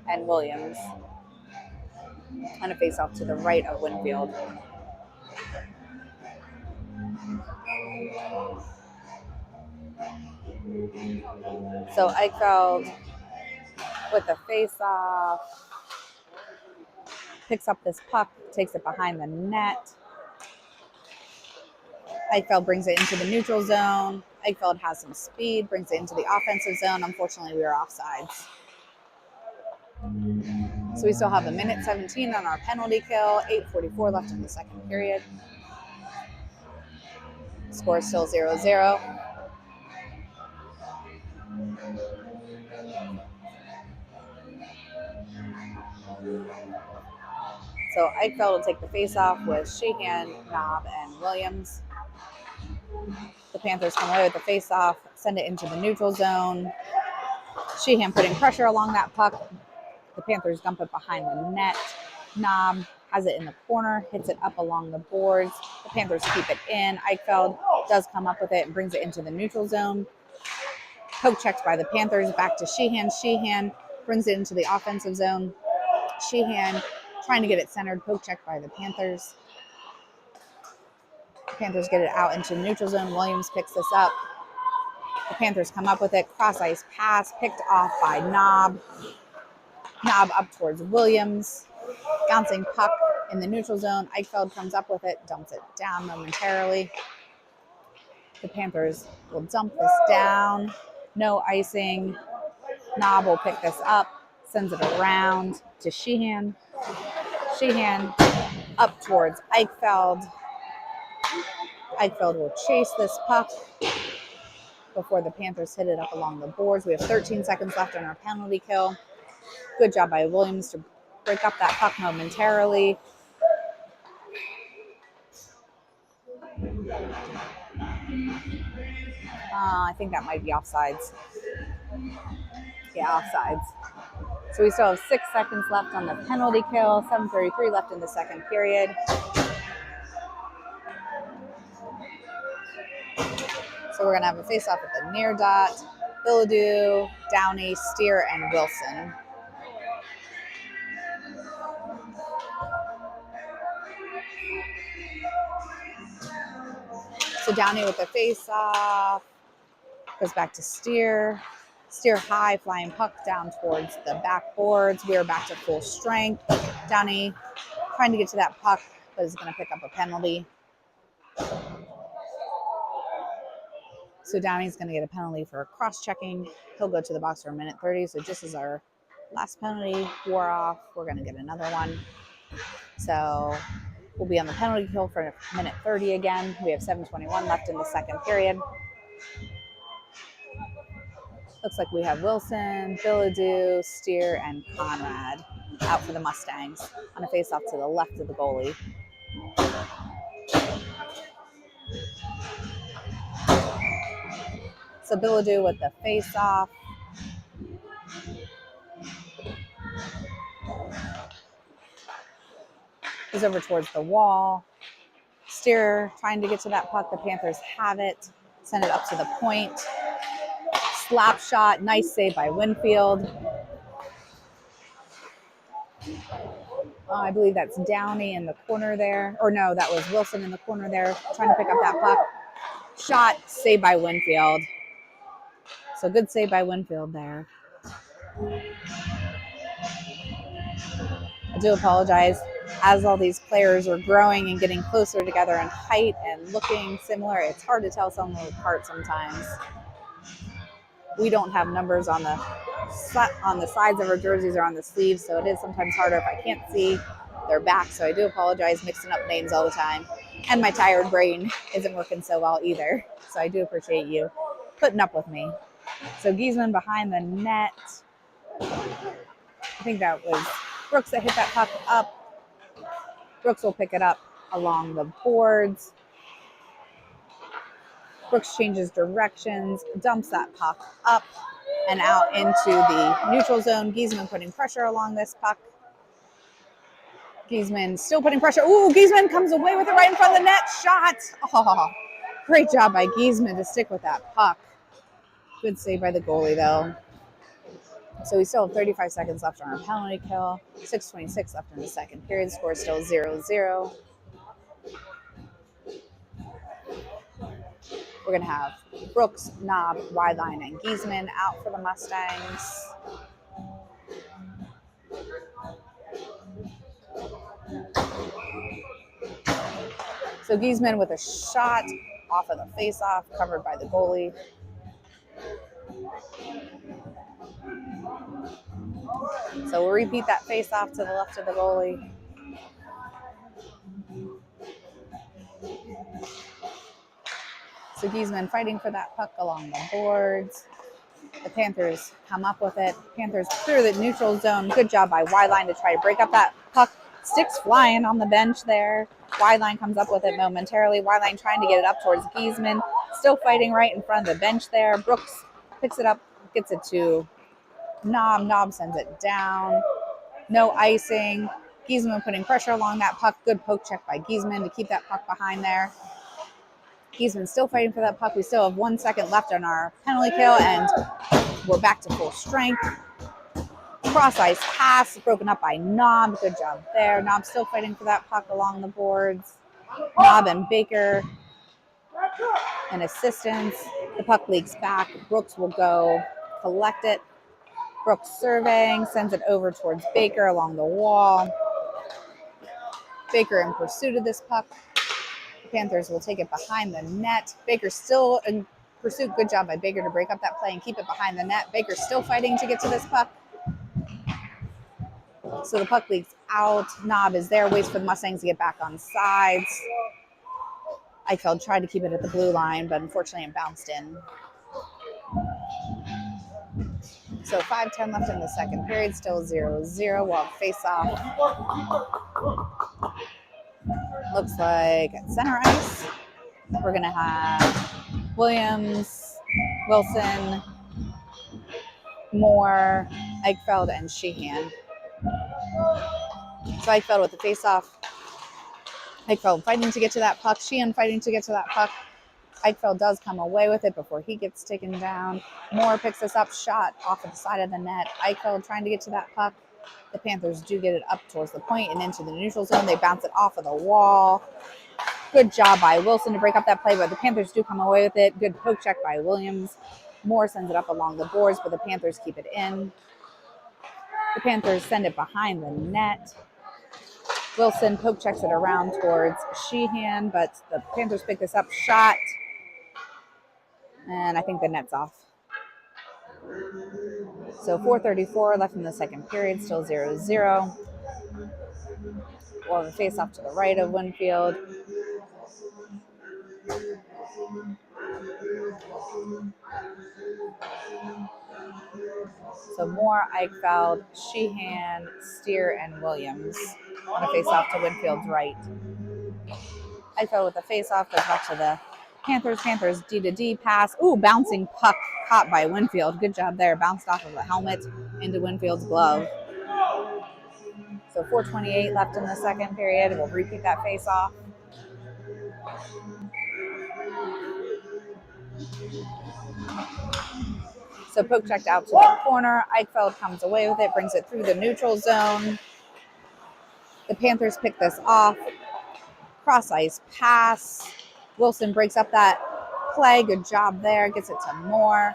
and Williams. And a face-off to the right of Winfield. So Eichfeld with the face-off, picks up this puck, takes it behind the net. Eichfeld brings it into the neutral zone. Eichfeld has some speed, brings it into the offensive zone. Unfortunately, we are offsides. So we still have a minute 17 on our penalty kill, 8:44 left in the second period. Score is still 0-0. So Eichfeld will take the face-off with Sheehan, Knob, and Williams. The Panthers come away with the face-off, send it into the neutral zone. Sheehan putting pressure along that puck. The Panthers dump it behind the net. Knob has it in the corner, hits it up along the boards. The Panthers keep it in. Eichfeld does come up with it and brings it into the neutral zone. Poke checked by the Panthers, back to Sheehan. Sheehan brings it into the offensive zone. Sheehan trying to get it centered, poke checked by the Panthers. The Panthers get it out into the neutral zone. Williams picks this up. The Panthers come up with it. Cross ice pass picked off by Knob. Knob up towards Williams. Bouncing puck in the neutral zone. Eichfeld comes up with it, dumps it down momentarily. The Panthers will dump this down. No icing. Knob will pick this up, sends it around to Sheehan. Sheehan up towards Eichfeld. Eichfeld will chase this puck before the Panthers hit it up along the boards. We have 13 seconds left on our penalty kill. Good job by Williams to break up that puck momentarily. I think that might be offsides. Yeah, offsides. So we still have 6 seconds left on the penalty kill. 7:33 left in the second period. So we're going to have a face-off at the near dot. Billadu, Downey, Steer, and Wilson. So Downey with the face-off, goes back to Steer. Steer high, flying puck down towards the backboards. We are back to full strength. Downey trying to get to that puck, but is going to pick up a penalty. So Downey's going to get a penalty for cross-checking. He'll go to the box for a minute 30. So just as our last penalty wore off, we're going to get another one. So we'll be on the penalty kill for a minute 30 again. We have 7:21 left in the second period. Looks like we have Wilson, Billadu, Steer, and Conrad out for the Mustangs on a face-off to the left of the goalie. So Billadu with the face-off. Goes over towards the wall. Steer trying to get to that puck. The Panthers have it. Send it up to the point. Slap shot. Nice save by Winfield. I believe that's Downey in the corner there. Or no, that was Wilson in the corner there trying to pick up that puck. Shot, saved by Winfield. So good save by Winfield there. I do apologize. As all these players are growing and getting closer together in height and looking similar, it's hard to tell some apart sometimes. We don't have numbers on the sides of our jerseys or on the sleeves, so it is sometimes harder if I can't see their back. So I do apologize mixing up names all the time. And my tired brain isn't working so well either. So I do appreciate you putting up with me. So Giesman behind the net. I think that was Brooks that hit that puck up. Brooks will pick it up along the boards. Brooks changes directions, dumps that puck up and out into the neutral zone. Giesman putting pressure along this puck. Giesman still putting pressure. Ooh, Giesman comes away with it right in front of the net. Shot. Oh, great job by Giesman to stick with that puck. Good save by the goalie, though. So we still have 35 seconds left on our penalty kill. 6:26 left in the second period. Score still 0-0. We're going to have Brooks, Knob, Wideline, and Giesman out for the Mustangs. So Giesman with a shot off of the face-off, covered by the goalie. So we'll repeat that face-off to the left of the goalie. So Giesman fighting for that puck along the boards. The Panthers come up with it. Panthers clear the neutral zone. Good job by Wideline to try to break up that puck. Sticks flying on the bench there. Wideline comes up with it momentarily. Wideline trying to get it up towards Giesman. Still fighting right in front of the bench there. Brooks picks it up, gets it to Knob. Knob sends it down. No icing. Giesman putting pressure along that puck. Good poke check by Giesman to keep that puck behind there. Giesman still fighting for that puck. We still have 1 second left on our penalty kill, and we're back to full strength. Cross ice pass broken up by Knob. Good job there. Knob still fighting for that puck along the boards. Knob and Baker and assistance. The puck leaks back. Brooks will go collect it. Brooks surveying, sends it over towards Baker along the wall. Baker in pursuit of this puck. The Panthers will take it behind the net. Baker still in pursuit. Good job by Baker to break up that play and keep it behind the net. Baker still fighting to get to this puck. So the puck leaks out. Knob is there, waits for the Mustangs to get back on sides. Eichfeld tried to keep it at the blue line, but unfortunately it bounced in. So 5:10 left in the second period, still 0-0. We'll have face-off. Looks like at center ice, we're going to have Williams, Wilson, Moore, Eichfeld, and Sheehan. So Eichfeld with the face-off. Eichfeld fighting to get to that puck. Sheehan fighting to get to that puck. Eichfeld does come away with it before he gets taken down. Moore picks this up, shot off of the side of the net. Eichfeld trying to get to that puck. The Panthers do get it up towards the point and into the neutral zone. They bounce it off of the wall. Good job by Wilson to break up that play, but the Panthers do come away with it. Good poke check by Williams. Moore sends it up along the boards, but the Panthers keep it in. The Panthers send it behind the net. Wilson poke checks it around towards Sheehan, but the Panthers pick this up, shot, and I think the net's off. So 4:34 left in the second period, still 0-0. We'll have a face-off to the right of Winfield. So Moore, Eichfeld, Sheehan, Steer, and Williams on a face-off to Winfield's right. Eichfeld with a face-off goes back to the Panthers. Panthers D-to-D pass. Ooh, bouncing puck caught by Winfield. Good job there. Bounced off of the helmet into Winfield's glove. So 4:28 left in the second period. We'll repeat that face-off. So poke checked out to the corner. Eichfeld comes away with it, brings it through the neutral zone. The Panthers pick this off. Cross ice pass. Wilson breaks up that play. Good job there. Gets it to Moore.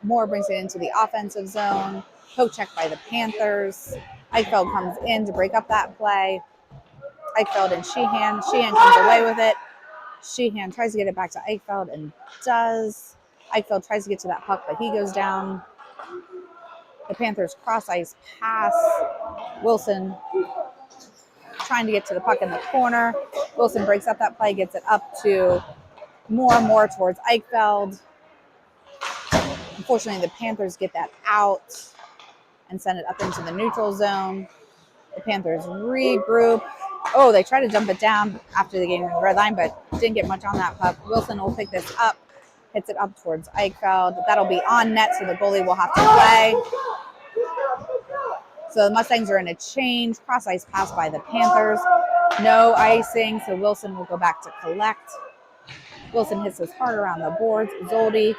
Moore brings it into the offensive zone. Poke check by the Panthers. Eichfeld comes in to break up that play. Eichfeld and Sheehan. Sheehan comes away with it. Sheehan tries to get it back to Eichfeld and does. Eichfeld tries to get to that puck, but he goes down. The Panthers cross ice pass. Wilson trying to get to the puck in the corner. Wilson breaks up that play, gets it up to Moore towards Eichfeld. Unfortunately, the Panthers get that out and send it up into the neutral zone. The Panthers regroup. Oh, they try to jump it down after the game in the red line, but didn't get much on that puck. Wilson will pick this up, hits it up towards Eichfeld. That'll be on net, so the goalie will have to play. So the Mustangs are in a change. Cross ice pass by the Panthers. No icing, so Wilson will go back to collect. Wilson hits this hard around the boards. Zoldi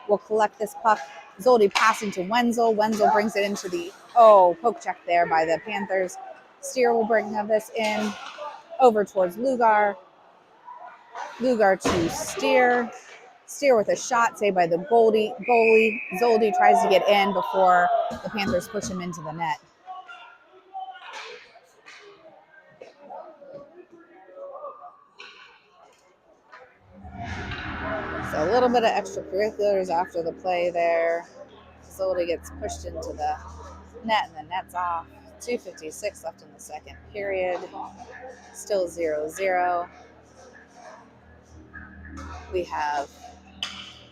will collect this puck. Zoldi passing to Wenzel. Wenzel brings it into the, poke check there by the Panthers. Steer will bring this in over towards Lugar. Lugar to Steer. Steer with a shot saved by the goalie. Zoldi tries to get in before the Panthers push him into the net. So a little bit of extracurriculars after the play there. Zoldi gets pushed into the net and the net's off. 2:56 left in the second period. Still 0-0. We have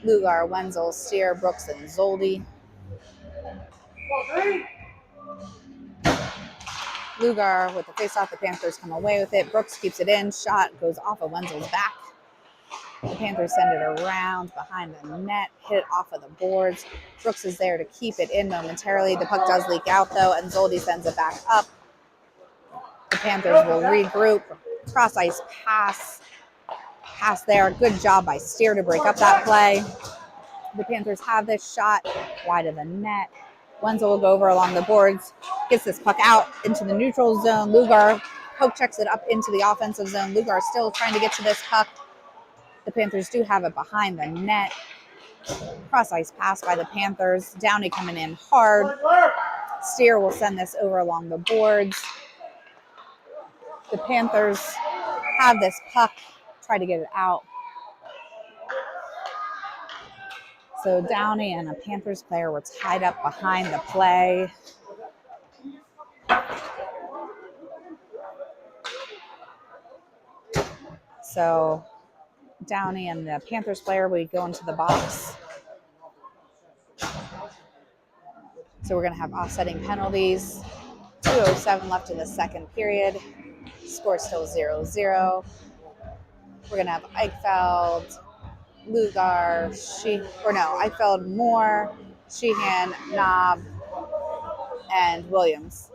Lugar, Wenzel, Steer, Brooks, and Zoldi. Lugar with the face-off. The Panthers come away with it. Brooks keeps it in. Shot goes off of Wenzel's back. The Panthers send it around behind the net, hit it off of the boards. Brooks is there to keep it in momentarily. The puck does leak out, though, and Zoldi sends it back up. The Panthers will regroup. Cross ice pass. Pass there. Good job by Steer to break up that play. The Panthers have this shot wide of the net. Wenzel will go over along the boards, gets this puck out into the neutral zone. Lugar poke checks it up into the offensive zone. Lugar still trying to get to this puck. The Panthers do have it behind the net. Cross ice pass by the Panthers. Downey coming in hard. Steer will send this over along the boards. The Panthers have this puck, try to get it out. So Downey and a Panthers player were tied up behind the play. So Downey and the Panthers player would go into the box. So we're going to have offsetting penalties. 2:07 left in the second period. Score still 0-0. We're going to have Eichfeld, Lugar, Eichfeld, Moore, Sheehan, Knob, and Williams.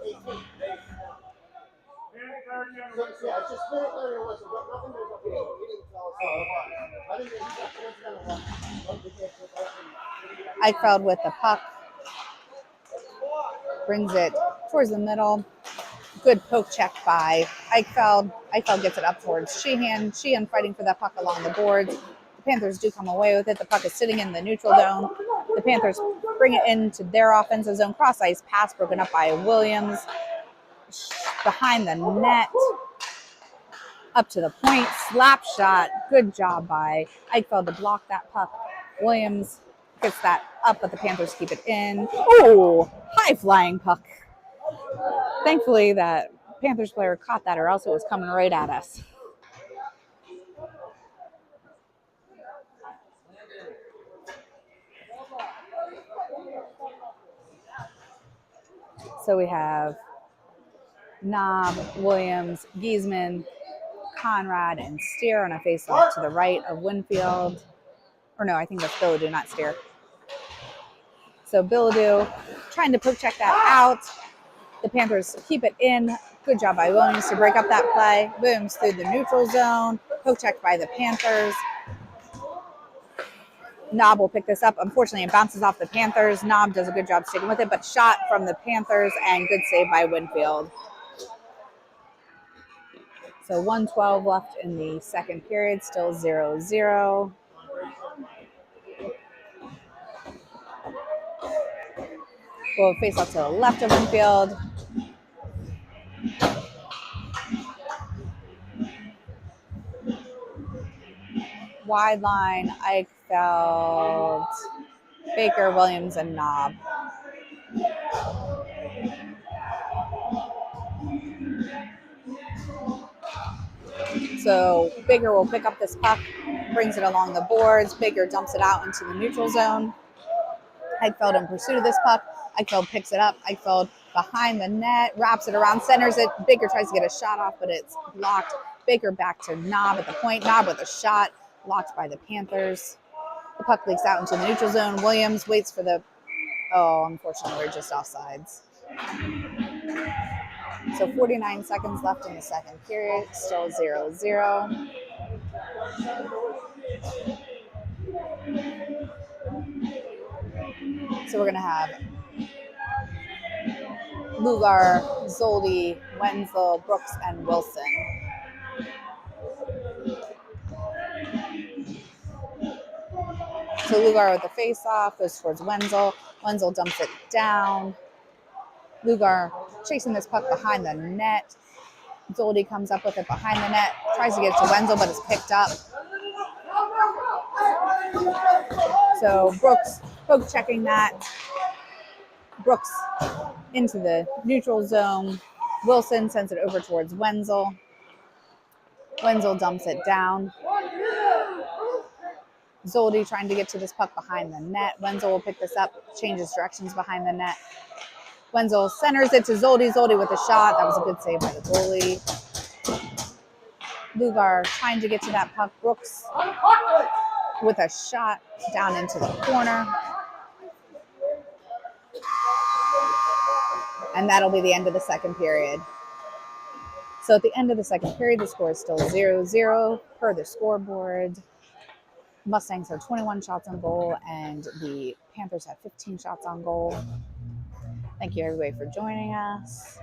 Eichfeld with the puck. Brings it towards the middle. Good poke check by Eichfeld. Eichfeld gets it up towards Sheehan. Sheehan fighting for that puck along the boards. The Panthers do come away with it. The puck is sitting in the neutral zone. The Panthers bring it into their offensive zone. Cross ice pass broken up by Williams. Behind the net. Up to the point. Slap shot. Good job by Eichfeld to block that puck. Williams gets that up, but the Panthers keep it in. Oh, high flying puck. Thankfully, that Panthers player caught that, or else it was coming right at us. So we have Knob, Williams, Giesman, Conrad, and Steer on a face-off to the right of Winfield. Or no, I think that's Billadou, not Steer. So Billadou trying to poke check that out. The Panthers keep it in. Good job by Williams to break up that play. Williams through the neutral zone. Poke checked by the Panthers. Knob will pick this up. Unfortunately, it bounces off the Panthers. Knob does a good job sticking with it, but shot from the Panthers and good save by Winfield. So 1:12 left in the second period, still 0-0. We'll face off to the left of Winfield. Wide line, Eichfeld, Baker, Williams, and Knob. So Baker will pick up this puck, brings it along the boards. Baker dumps it out into the neutral zone. Eichfeld in pursuit of this puck. Eichfeld picks it up. Eichfeld behind the net, wraps it around, centers it. Baker tries to get a shot off, but it's blocked. Baker back to Knob at the point. Knob with a shot, blocked by the Panthers. The puck leaks out into the neutral zone. Williams waits for the... Oh, unfortunately, we're just offsides. So 49 seconds left in the second period, still 0-0. So we're going to have Lugar, Zoldi, Wenzel, Brooks, and Wilson. So Lugar with the face-off goes towards Wenzel. Wenzel dumps it down. Lugar chasing this puck behind the net. Zoldi comes up with it behind the net, tries to get it to Wenzel, but it's picked up. So Brooks poke checking that. Brooks into the neutral zone. Wilson sends it over towards Wenzel. Wenzel dumps it down. Zoldi trying to get to this puck behind the net. Wenzel will pick this up, changes directions behind the net. Wenzel centers it to Zoldi. Zoldi with a shot. That was a good save by the goalie. Lugar trying to get to that puck. Brooks with a shot down into the corner. And that'll be the end of the second period. So at the end of the second period, the score is still 0-0 per the scoreboard. Mustangs have 21 shots on goal, and the Panthers have 15 shots on goal. Thank you, everybody, for joining us.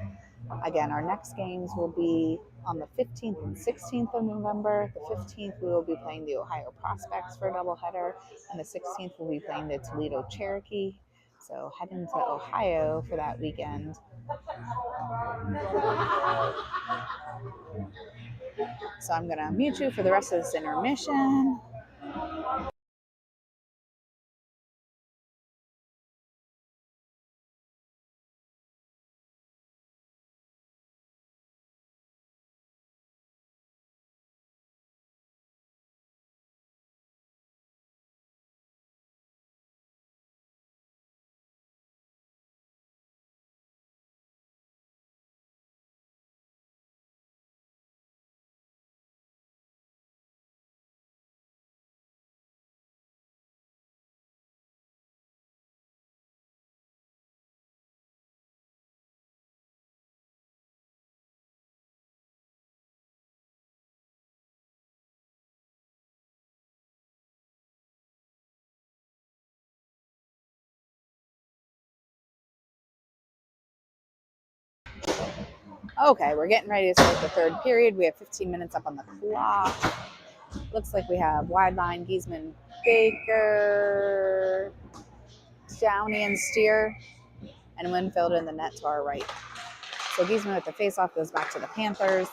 Again, our next games will be on the 15th and 16th of November. The 15th, we will be playing the Ohio Prospects for a doubleheader, and the 16th, we'll be playing the Toledo Cherokee. So head into Ohio for that weekend. So I'm going to mute you for the rest of this intermission. Okay, we're getting ready to start the third period. We have 15 minutes up on the clock. Looks like we have wide line, Giesman, Baker, Downey, and Steer, and Winfield in the net to our right. So Giesman with the faceoff goes back to the Panthers.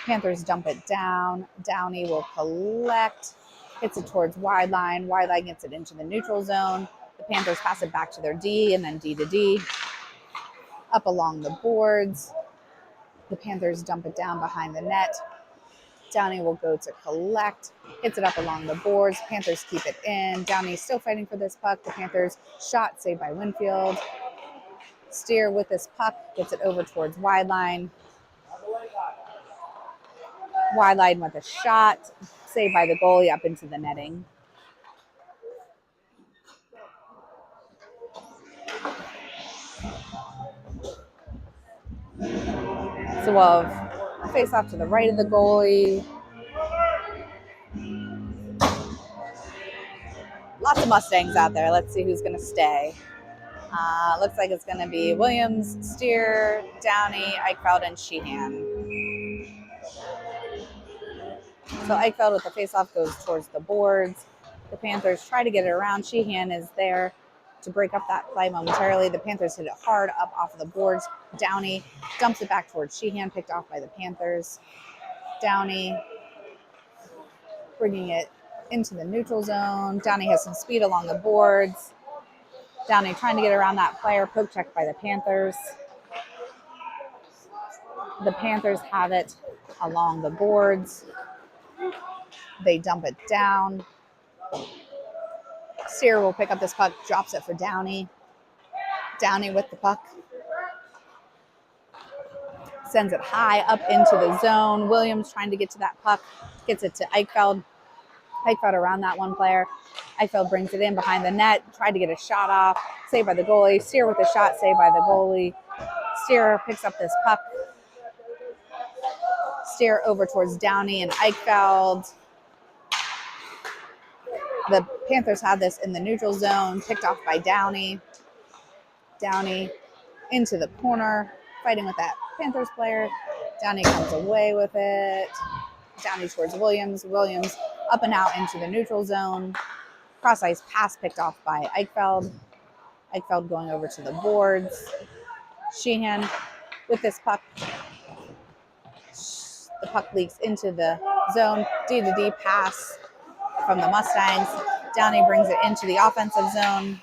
Panthers dump it down. Downey will collect, hits it towards wide line. Wide line gets it into the neutral zone. The Panthers pass it back to their D, and then D to D. Up along the boards. The Panthers dump it down behind the net. Downey will go to collect, hits it up along the boards. Panthers keep it in. Downey still fighting for this puck. The Panthers shot saved by Winfield. Steer with this puck, gets it over towards wide line. Wide line with a shot, saved by the goalie up into the netting. So we'll have face off to the right of the goalie. Lots of Mustangs out there. Let's see who's going to stay. Looks like it's going to be Williams, Steer, Downey, Eichfeld, and Sheehan. So Eichfeld with the faceoff goes towards the boards. The Panthers try to get it around. Sheehan is there to break up that play momentarily. The Panthers hit it hard up off of the boards. Downey dumps it back towards Sheehan, picked off by the Panthers. Downey bringing it into the neutral zone. Downey has some speed along the boards. Downey trying to get around that player, poke checked by the Panthers. The Panthers have it along the boards. They dump it down. Steer will pick up this puck, drops it for Downey. Downey with the puck. Sends it high up into the zone. Williams trying to get to that puck. Gets it to Eichfeld. Eichfeld around that one player. Eichfeld brings it in behind the net. Tried to get a shot off. Saved by the goalie. Steer with a shot. Saved by the goalie. Steer picks up this puck. Steer over towards Downey and Eichfeld. The Panthers had this in the neutral zone. Picked off by Downey. Downey into the corner. Fighting with that Panthers player. Downey comes away with it. Downey towards Williams. Williams up and out into the neutral zone. Cross ice pass picked off by Eichfeld. Eichfeld going over to the boards. Sheehan with this puck. The puck leaks into the zone. D to D pass from the Mustangs. Downey brings it into the offensive zone.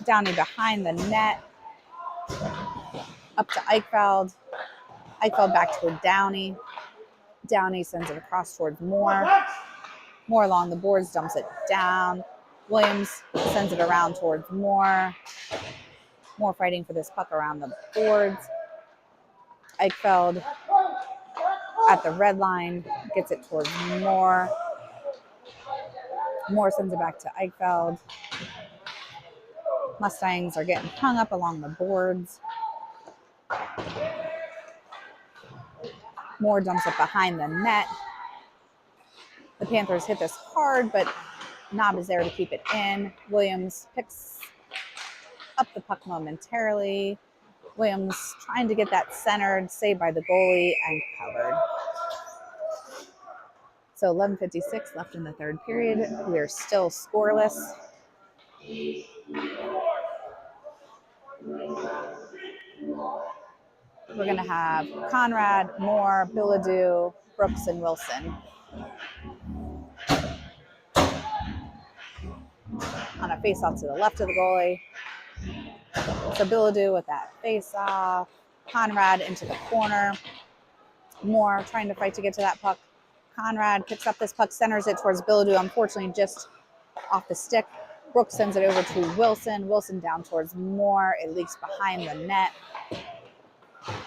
Downey behind the net. Up to Eichfeld. Eichfeld back toward Downey. Downey sends it across towards Moore. Moore along the boards, dumps it down. Williams sends it around towards Moore. Moore fighting for this puck around the boards. Eichfeld at the red line, gets it towards Moore. Moore sends it back to Eichfeld. Mustangs are getting hung up along the boards. Moore dumps it behind the net. The Panthers hit this hard, but Knob is there to keep it in. Williams picks up the puck momentarily. Williams trying to get that centered, saved by the goalie and covered. So 11:56 left in the third period. We are still scoreless. We're going to have Conrad, Moore, Bilodeau, Brooks, and Wilson. On a face-off to the left of the goalie. So Bilodeau with that face-off. Conrad into the corner. Moore trying to fight to get to that puck. Conrad picks up this puck, centers it towards Bilodeau, unfortunately just off the stick. Brooks sends it over to Wilson. Wilson down towards Moore. It leaks behind the net.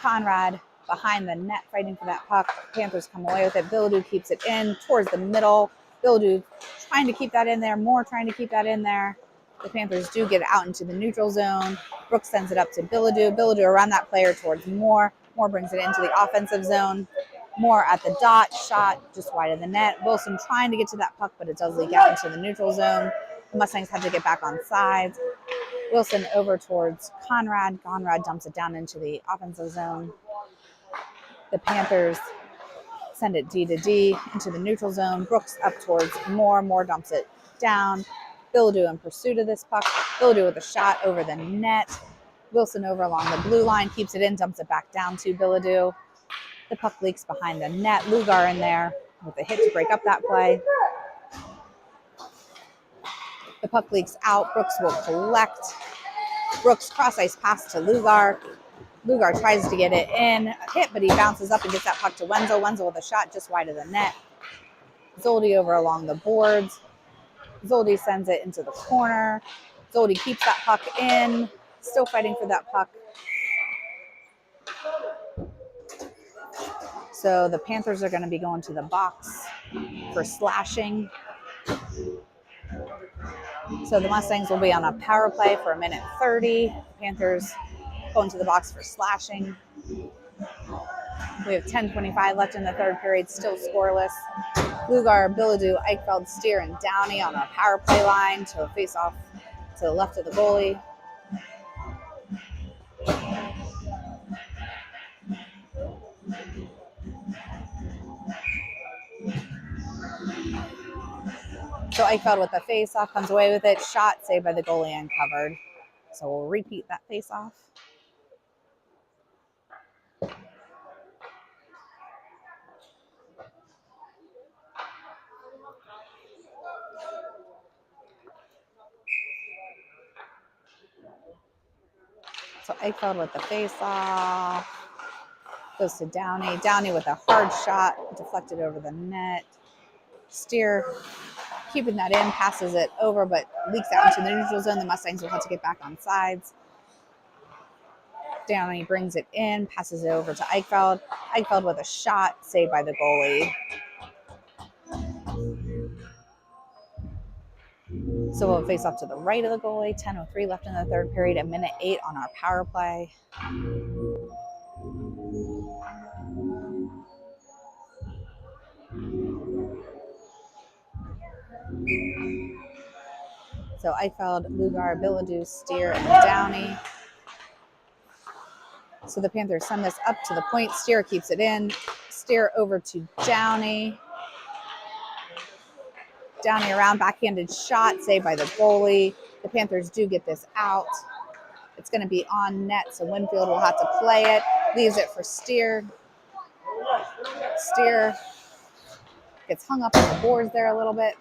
Conrad behind the net fighting for that puck. Panthers come away with it. Bilodeau keeps it in towards the middle. Bilodeau trying to keep that in there. Moore trying to keep that in there. The Panthers do get it out into the neutral zone. Brooks sends it up to Bilodeau. Bilodeau around that player towards Moore. Moore brings it into the offensive zone. Moore at the dot, shot just wide of the net. Wilson trying to get to that puck, but it does leak out into the neutral zone. The Mustangs have to get back on sides. Wilson over towards Conrad. Conrad dumps it down into the offensive zone. The Panthers send it D to D into the neutral zone. Brooks up towards Moore. Moore dumps it down. Bilodeau in pursuit of this puck. Bilodeau with a shot over the net. Wilson over along the blue line, keeps it in, dumps it back down to Bilodeau. The puck leaks behind the net. Lugar in there with a hit to break up that play. The puck leaks out. Brooks will collect. Brooks cross ice pass to Lugar. Lugar tries to get it in, hit, but he bounces up and gets that puck to Wenzel. Wenzel with a shot just wide of the net. Zoldi over along the boards. Zoldi sends it into the corner. Zoldi keeps that puck in, still fighting for that puck. So the Panthers are going to be going to the box for slashing. So the Mustangs will be on a power play for 1:30. Panthers going to the box for slashing. We have 10:25 left in the third period, still scoreless. Lugar, Bilodeau, Eichfeld, Steer, and Downey on a power play line to face off to the left of the goalie. So Eichfeld with the face-off comes away with it. Shot saved by the goalie and covered. So we'll repeat that face-off. So Eichfeld with the face-off. Goes to Downey. Downey with a hard shot. Deflected over the net. Steer keeping that in. Passes it over, but leaks out into the neutral zone. The Mustangs will have to get back on sides. Downey brings it in. Passes it over to Eichfeld. Eichfeld with a shot. Saved by the goalie. So we'll face off to the right of the goalie. 10:03 left in the third period. 1:08 on our power play. So Eichfeld, Lugar, Bilodeau, Steer, and Downey. So the Panthers send this up to the point. Steer keeps it in. Steer over to Downey. Downey around, backhanded shot, saved by the goalie. The Panthers do get this out. It's going to be on net, so Winfield will have to play it. Leaves it for Steer. Steer gets hung up on the boards there a little bit.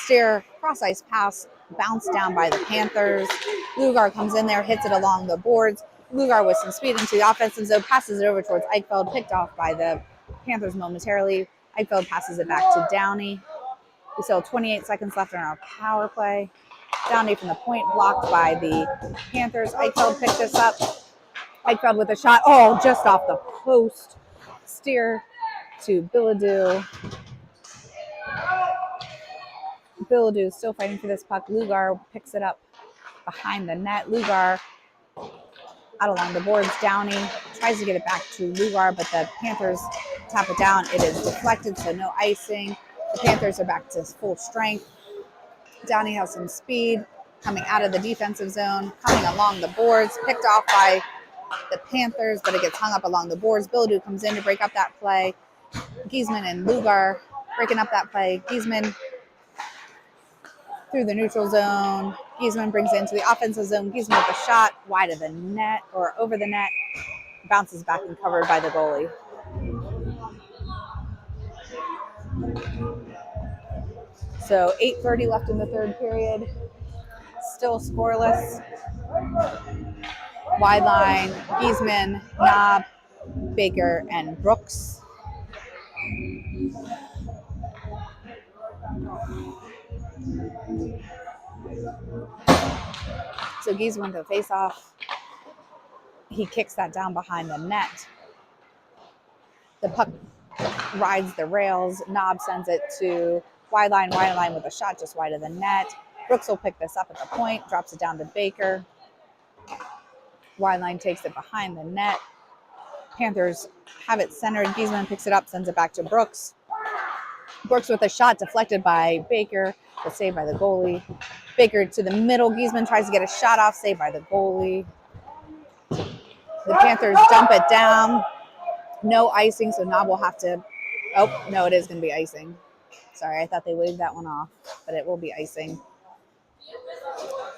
Steer, cross ice pass, bounced down by the Panthers. Lugar comes in there, hits it along the boards. Lugar with some speed into the offensive zone, passes it over towards Eichfeld, picked off by the Panthers momentarily. Eichfeld passes it back to Downey. We still have 28 seconds left in our power play. Downey from the point, blocked by the Panthers. Eichfeld picked this up. Eichfeld with a shot. Oh, just off the post. Steer to Bilodeau. Bilodeau still fighting for this puck. Lugar picks it up behind the net. Lugar out along the boards. Downey tries to get it back to Lugar, but the Panthers tap it down. It is deflected, so no icing. The Panthers are back to full strength. Downey has some speed coming out of the defensive zone, coming along the boards, picked off by the Panthers, but it gets hung up along the boards. Bilodeau comes in to break up that play. Giesman and Lugar breaking up that play. Giesman through the neutral zone. Giesman brings it into the offensive zone. Giesman with a shot wide of the net or over the net. Bounces back and covered by the goalie. So 8:30 left in the third period. Still scoreless. Wide line, Giesman, Knob, Baker, and Brooks. So Giesman to face off. He kicks that down behind the net. The puck rides the rails. Knob sends it to wide line with a shot just wide of the net. Brooks will pick this up at the point, drops it down to Baker. Wide line takes it behind the net. Panthers have it centered. Giesman picks it up, sends it back to Brooks. Brooks with a shot deflected by Baker, but saved by the goalie. Baker to the middle. Giesman tries to get a shot off, saved by the goalie. The Panthers dump it down. No icing, so Knob will have to... Oh, no, it is going to be icing. Sorry, I thought they waved that one off, but it will be icing.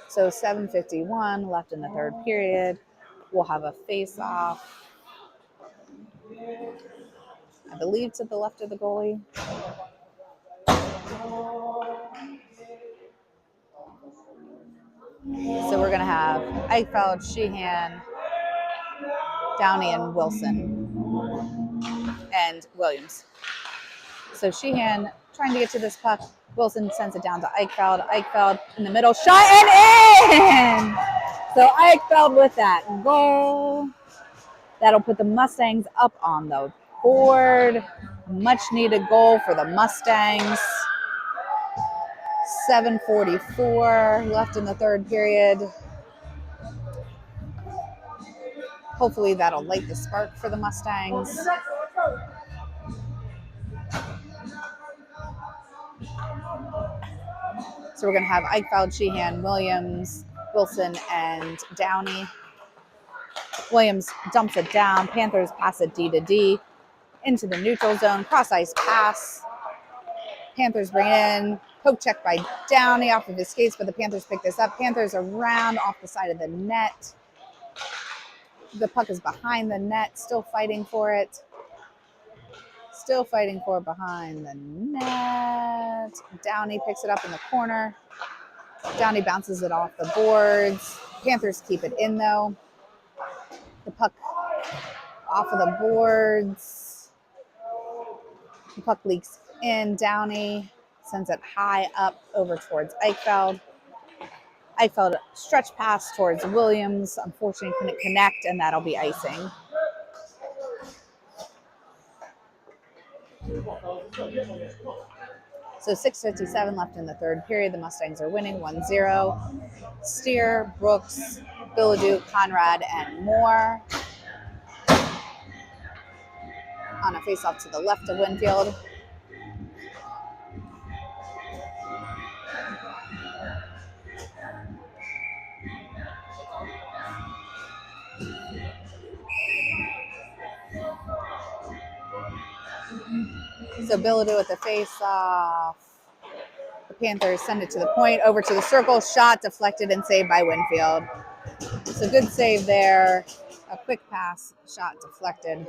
So 7:51 left in the third period. We'll have a face-off, I believe, to the left of the goalie. So we're going to have Eichfeld, Sheehan, Downey, and Wilson, and Williams. So Sheehan trying to get to this puck. Wilson sends it down to Eichfeld. Eichfeld in the middle, shot and in! So Eichfeld with that goal. That'll put the Mustangs up on the board. Much needed goal for the Mustangs. 7:44 left in the third period. Hopefully that'll light the spark for the Mustangs. So we're going to have Eichfeld, Sheehan, Williams, Wilson, and Downey. Williams dumps it down. Panthers pass it D to D into the neutral zone. Cross ice pass. Panthers bring in. Poke check by Downey off of his skates, but the Panthers pick this up. Panthers around off the side of the net. The puck is behind the net, still fighting for it. Still fighting for it behind the net. Downey picks it up in the corner. Downey bounces it off the boards. Panthers keep it in, though. The puck off of the boards. The puck leaks in. Downey sends it high up over towards Eichfeld. Eichfeld stretch pass towards Williams. Unfortunately, couldn't connect, and that'll be icing. So 6:57 left in the third period. The Mustangs are winning 1-0. Steer, Brooks, Bilodeau, Conrad, and Moore on a faceoff to the left of Winfield. So Bilodeau with the face-off. The Panthers send it to the point, over to the circle, shot deflected and saved by Winfield. So good save there. A quick pass, shot deflected.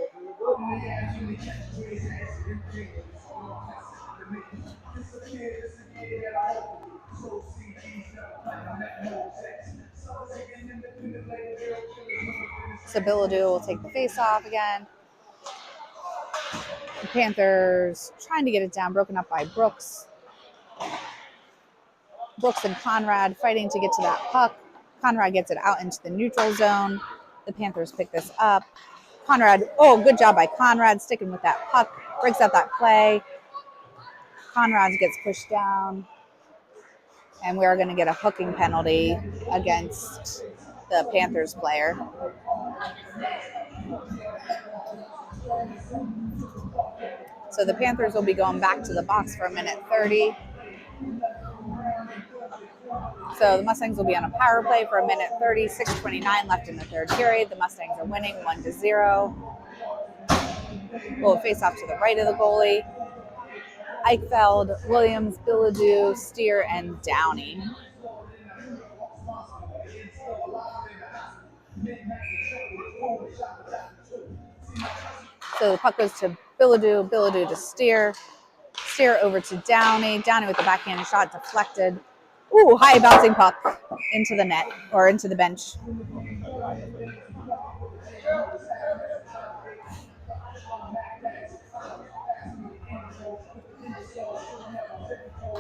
So Bilodeau will take the face-off again. The Panthers trying to get it down, broken up by Brooks. Brooks and Conrad fighting to get to that puck. Conrad gets it out into the neutral zone. The Panthers pick this up. Conrad, oh, good job by Conrad sticking with that puck. Breaks out that play. Conrad gets pushed down. And we're going to get a hooking penalty against the Panthers player. So the Panthers will be going back to the box for 1:30. So the Mustangs will be on a power play for 1:30. 6:29 left in the third period. The Mustangs are winning 1-0. We'll face off to the right of the goalie. Eichfeld, Williams, Bilodeau, Steer, and Downey. So the puck goes to Bilodeau, Bilodeau to Steer. Steer over to Downey. Downey with the backhand shot deflected. Ooh, high bouncing puck into the net, or into the bench.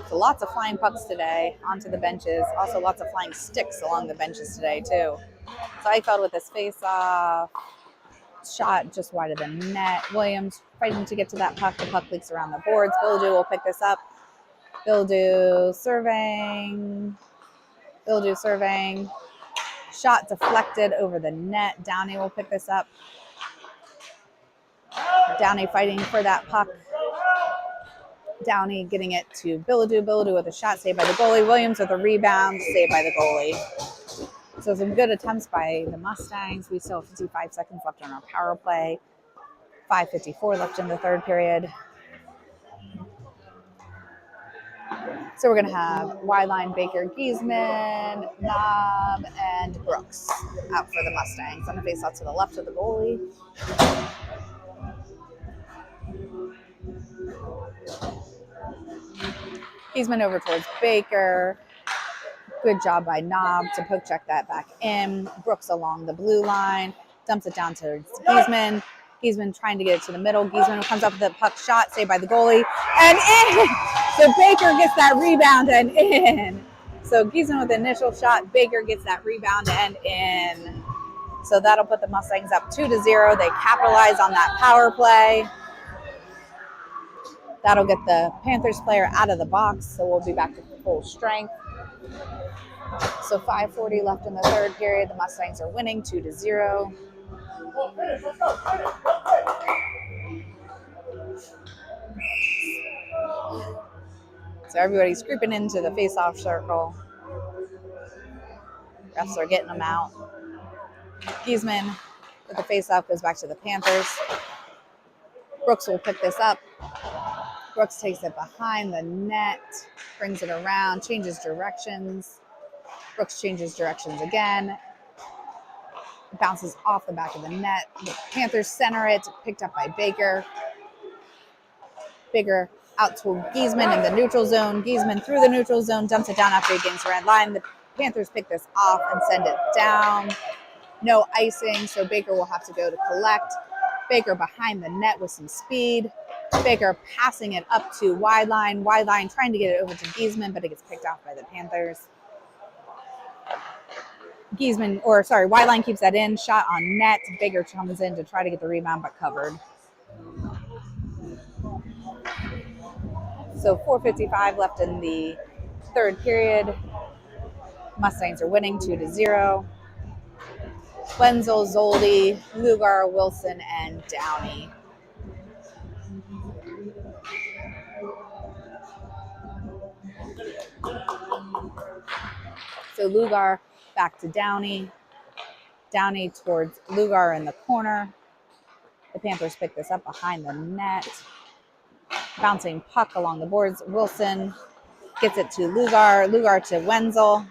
So lots of flying pucks today onto the benches. Also lots of flying sticks along the benches today too. So Eichfeld with his face-off. Shot just wide of the net. Williams fighting to get to that puck. The puck leaks around the boards. Bilodeau will pick this up. Bilodeau surveying. Bilodeau surveying. Shot deflected over the net. Downey will pick this up. Downey fighting for that puck. Downey getting it to Billadoo. Billadoo with a shot, saved by the goalie. Williams with a rebound, saved by the goalie. So some good attempts by the Mustangs. We still have 55 seconds left on our power play. 5:54 left in the third period. So we're going to have Wyline, Baker, Giesman, Knob, and Brooks out for the Mustangs. On the face out to the left of the goalie. Giesman over towards Baker. Good job by Knob to poke check that back in. Brooks along the blue line. Dumps it down to Giesman. Giesman trying to get it to the middle. Giesman comes up with the puck shot, saved by the goalie. And in! So Baker gets that rebound and in. So Giesman with the initial shot. Baker gets that rebound and in. So that'll put the Mustangs up 2-0. They capitalize on that power play. That'll get the Panthers player out of the box. So we'll be back to full strength. So 5:40 left in the third period. The Mustangs are winning 2-0. So everybody's creeping into the face-off circle. Refs are getting them out. Giesman with the face-off goes back to the Panthers. Brooks will pick this up. Brooks takes it behind the net, brings it around, changes directions. Brooks changes directions again. It bounces off the back of the net. The Panthers center it, picked up by Baker. Baker out to Giesman in the neutral zone. Giesman through the neutral zone, dumps it down after against the red line. The Panthers pick this off and send it down. No icing, so Baker will have to go to collect. Baker behind the net with some speed. Baker passing it up to Wyline. Wyline trying to get it over to Giesman, but it gets picked off by the Panthers. Wyline keeps that in. Shot on net. Baker comes in to try to get the rebound, but covered. So 4:55 left in the third period. Mustangs are winning 2-0. Wenzel, Zoldi, Lugar, Wilson, and Downey. So Lugar back to Downey. Downey towards Lugar in the corner. The Panthers pick this up behind the net. Bouncing puck along the boards. Wilson gets it to Lugar. Lugar to Wenzel.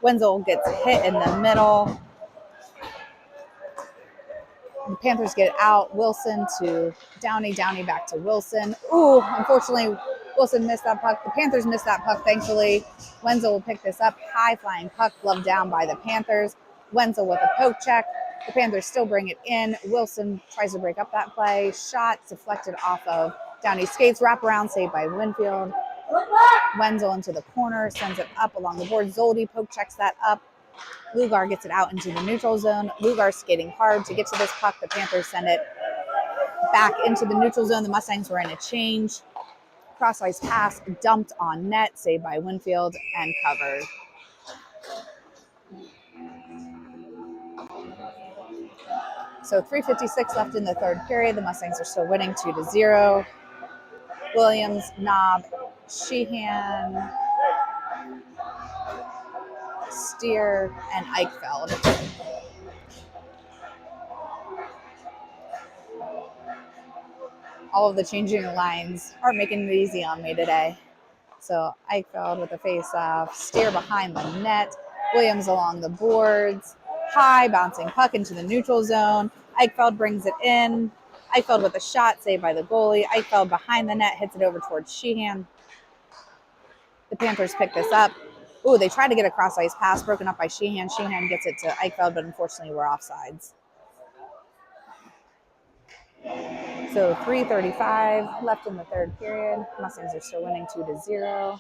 Wenzel gets hit in the middle. The Panthers get it out. Wilson to Downey. Downey back to Wilson. Ooh, unfortunately, Wilson missed that puck. The Panthers missed that puck, thankfully. Wenzel will pick this up. High flying puck gloved down by the Panthers. Wenzel with a poke check. The Panthers still bring it in. Wilson tries to break up that play. Shot deflected off of Downey's skates. Wraparound saved by Winfield. Wenzel into the corner. Sends it up along the board. Zoldi poke checks that up. Lugar gets it out into the neutral zone. Lugar skating hard to get to this puck. The Panthers send it back into the neutral zone. The Mustangs were in a change. Cross-ice pass dumped on net, saved by Winfield, and covered. So 3:56 left in the third period. The Mustangs are still winning 2-0. Williams, Knob, Sheehan, Steer, and Eichfeld. All of the changing lines aren't making it easy on me today. So Eichfeld with the face-off, Steer behind the net, Williams along the boards, high bouncing puck into the neutral zone. Eichfeld brings it in. Eichfeld with a shot, saved by the goalie. Eichfeld behind the net, hits it over towards Sheehan. The Panthers pick this up. Ooh, they try to get a cross-ice pass, broken up by Sheehan. Sheehan gets it to Eichfeld, but unfortunately we're offsides. So 3:35 left in the third period. Mustangs are still winning 2-0.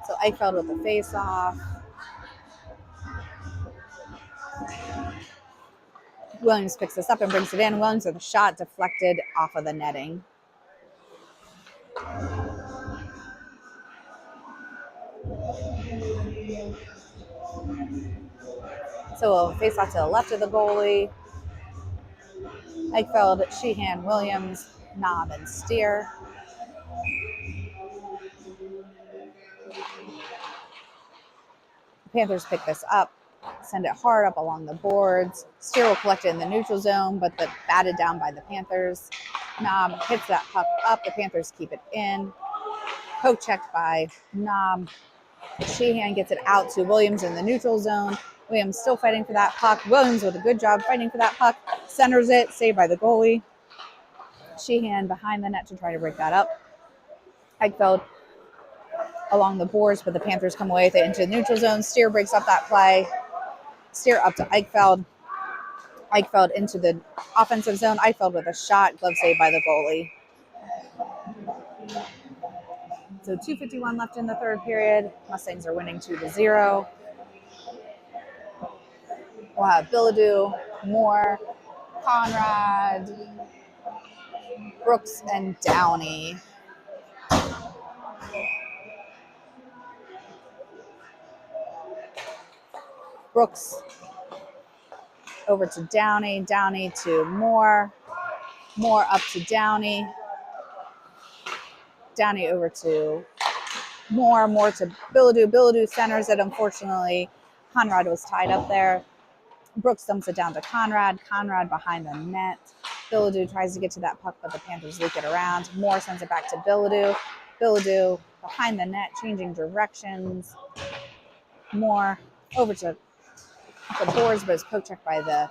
So Eichfeld with the face-off. Williams picks this up and brings it in. Williams with a shot deflected off of the netting. So we'll face off to the left of the goalie. Eichfeld, Sheehan, Williams, Knob, and Steer. The Panthers pick this up, send it hard up along the boards. Steer will collect it in the neutral zone, but batted down by the Panthers. Knob hits that puck up. The Panthers keep it in. Poke checked by Knob. Sheehan gets it out to Williams in the neutral zone. Williams still fighting for that puck. Williams with a good job fighting for that puck. Centers it, saved by the goalie. Sheehan behind the net to try to break that up. Eichfeld along the boards, but the Panthers come away with it into the neutral zone. Steer breaks up that play. Steer up to Eichfeld. Eichfeld into the offensive zone. Eichfeld with a shot. Glove saved by the goalie. So 2:51 left in the third period. Mustangs are winning 2-0. We'll have Bilodeau, Moore, Conrad, Brooks, and Downey. Brooks over to Downey, Downey to Moore, Moore up to Downey, Downey over to Moore, Moore to Bilodeau. Bilodeau centers it. Unfortunately, Conrad was tied up there. Brooks dumps it down to Conrad. Conrad behind the net. Bilodeau tries to get to that puck, but the Panthers leak it around. Moore sends it back to Bilodeau. Bilodeau behind the net, changing directions. Moore over to the boards, but it's poke checked by the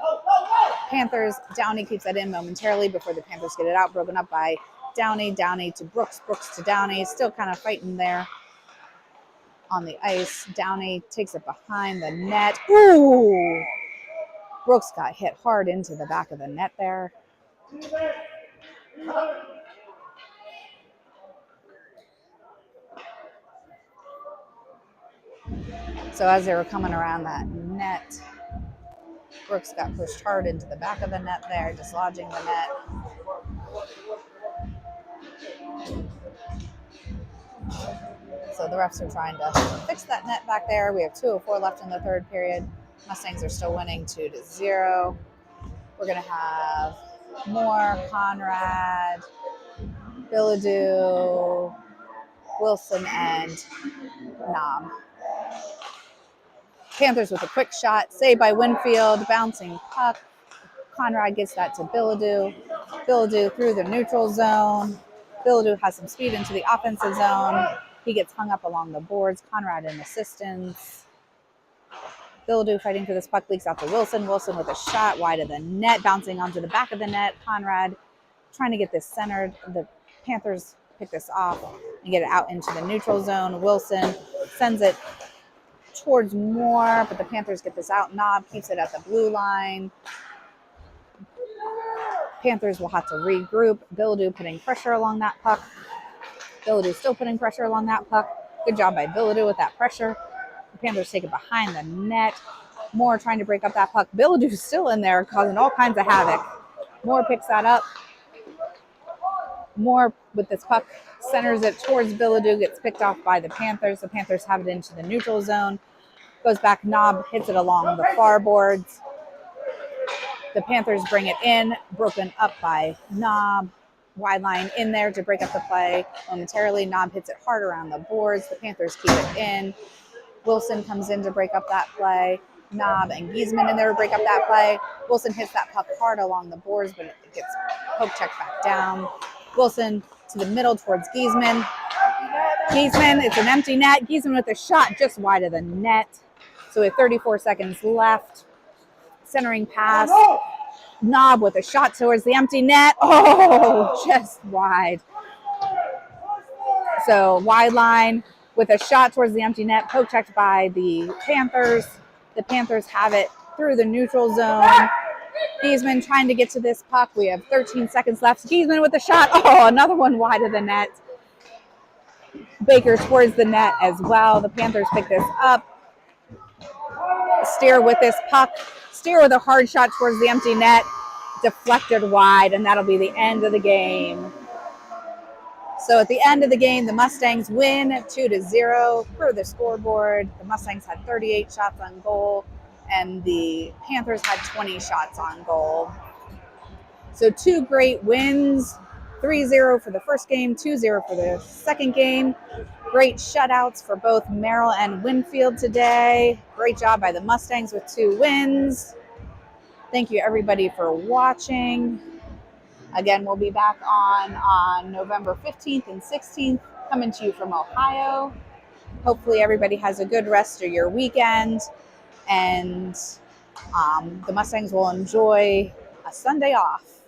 Panthers. Downey keeps that in momentarily before the Panthers get it out. Broken up by Downey. Downey to Brooks. Brooks to Downey. Still kind of fighting there on the ice. Downey takes it behind the net. Ooh! Brooks got hit hard into the back of the net there. So as they were coming around that net, Brooks got pushed hard into the back of the net there, dislodging the net. So the refs are trying to fix that net back there. We have 2:04 left in the third period. Mustangs are still winning 2-0. We're going to have Moore, Conrad, Bilodeau, Wilson, and Knob. Panthers with a quick shot, saved by Winfield, bouncing puck. Conrad gets that to Bilodeau. Bilodeau through the neutral zone. Bilodeau has some speed into the offensive zone. He gets hung up along the boards. Conrad in assistance. Bilodeau fighting for this puck, leaks out to Wilson. Wilson with a shot wide of the net, bouncing onto the back of the net. Conrad trying to get this centered. The Panthers pick this off and get it out into the neutral zone. Wilson sends it towards Moore, but the Panthers get this out. Knob keeps it at the blue line. Panthers will have to regroup. Bilodeau putting pressure along that puck. Bilodeau still putting pressure along that puck. Good job by Bilodeau with that pressure. The Panthers take it behind the net. Moore trying to break up that puck. Bilodeau's still in there, causing all kinds of havoc. Moore picks that up. Moore with this puck centers it towards Bilodeau, gets picked off by the Panthers. The Panthers have it into the neutral zone. Goes back, Knob hits it along the far boards. The Panthers bring it in, broken up by Knob. Wide line in there to break up the play momentarily. Knob hits it hard around the boards. The Panthers keep it in. Wilson comes in to break up that play. Knob and Giesman in there to break up that play. Wilson hits that puck hard along the boards, but it gets poke checked back down. Wilson to the middle towards Giesman. Giesman, it's an empty net. Giesman with a shot just wide of the net. So we have 34 seconds left. Centering pass. Knob with a shot towards the empty net. Oh, just wide. So wide line with a shot towards the empty net. Poke checked by the Panthers. The Panthers have it through the neutral zone. Giesman trying to get to this puck. We have 13 seconds left. Giesman with a shot. Oh, another one wide of the net. Baker towards the net as well. The Panthers pick this up. Steer with this puck. Steer with a hard shot towards the empty net. Deflected wide, and that'll be the end of the game. So at the end of the game, the Mustangs win 2-0 per the scoreboard. The Mustangs had 38 shots on goal and the Panthers had 20 shots on goal. So 2 great wins, 3-0 for the first game, 2-0 for the second game. Great shutouts for both Merrill and Winfield today. Great job by the Mustangs with 2 wins. Thank you everybody for watching. Again, we'll be back on November 15th and 16th, coming to you from Ohio. Hopefully everybody has a good rest of your weekend, and the Mustangs will enjoy a Sunday off.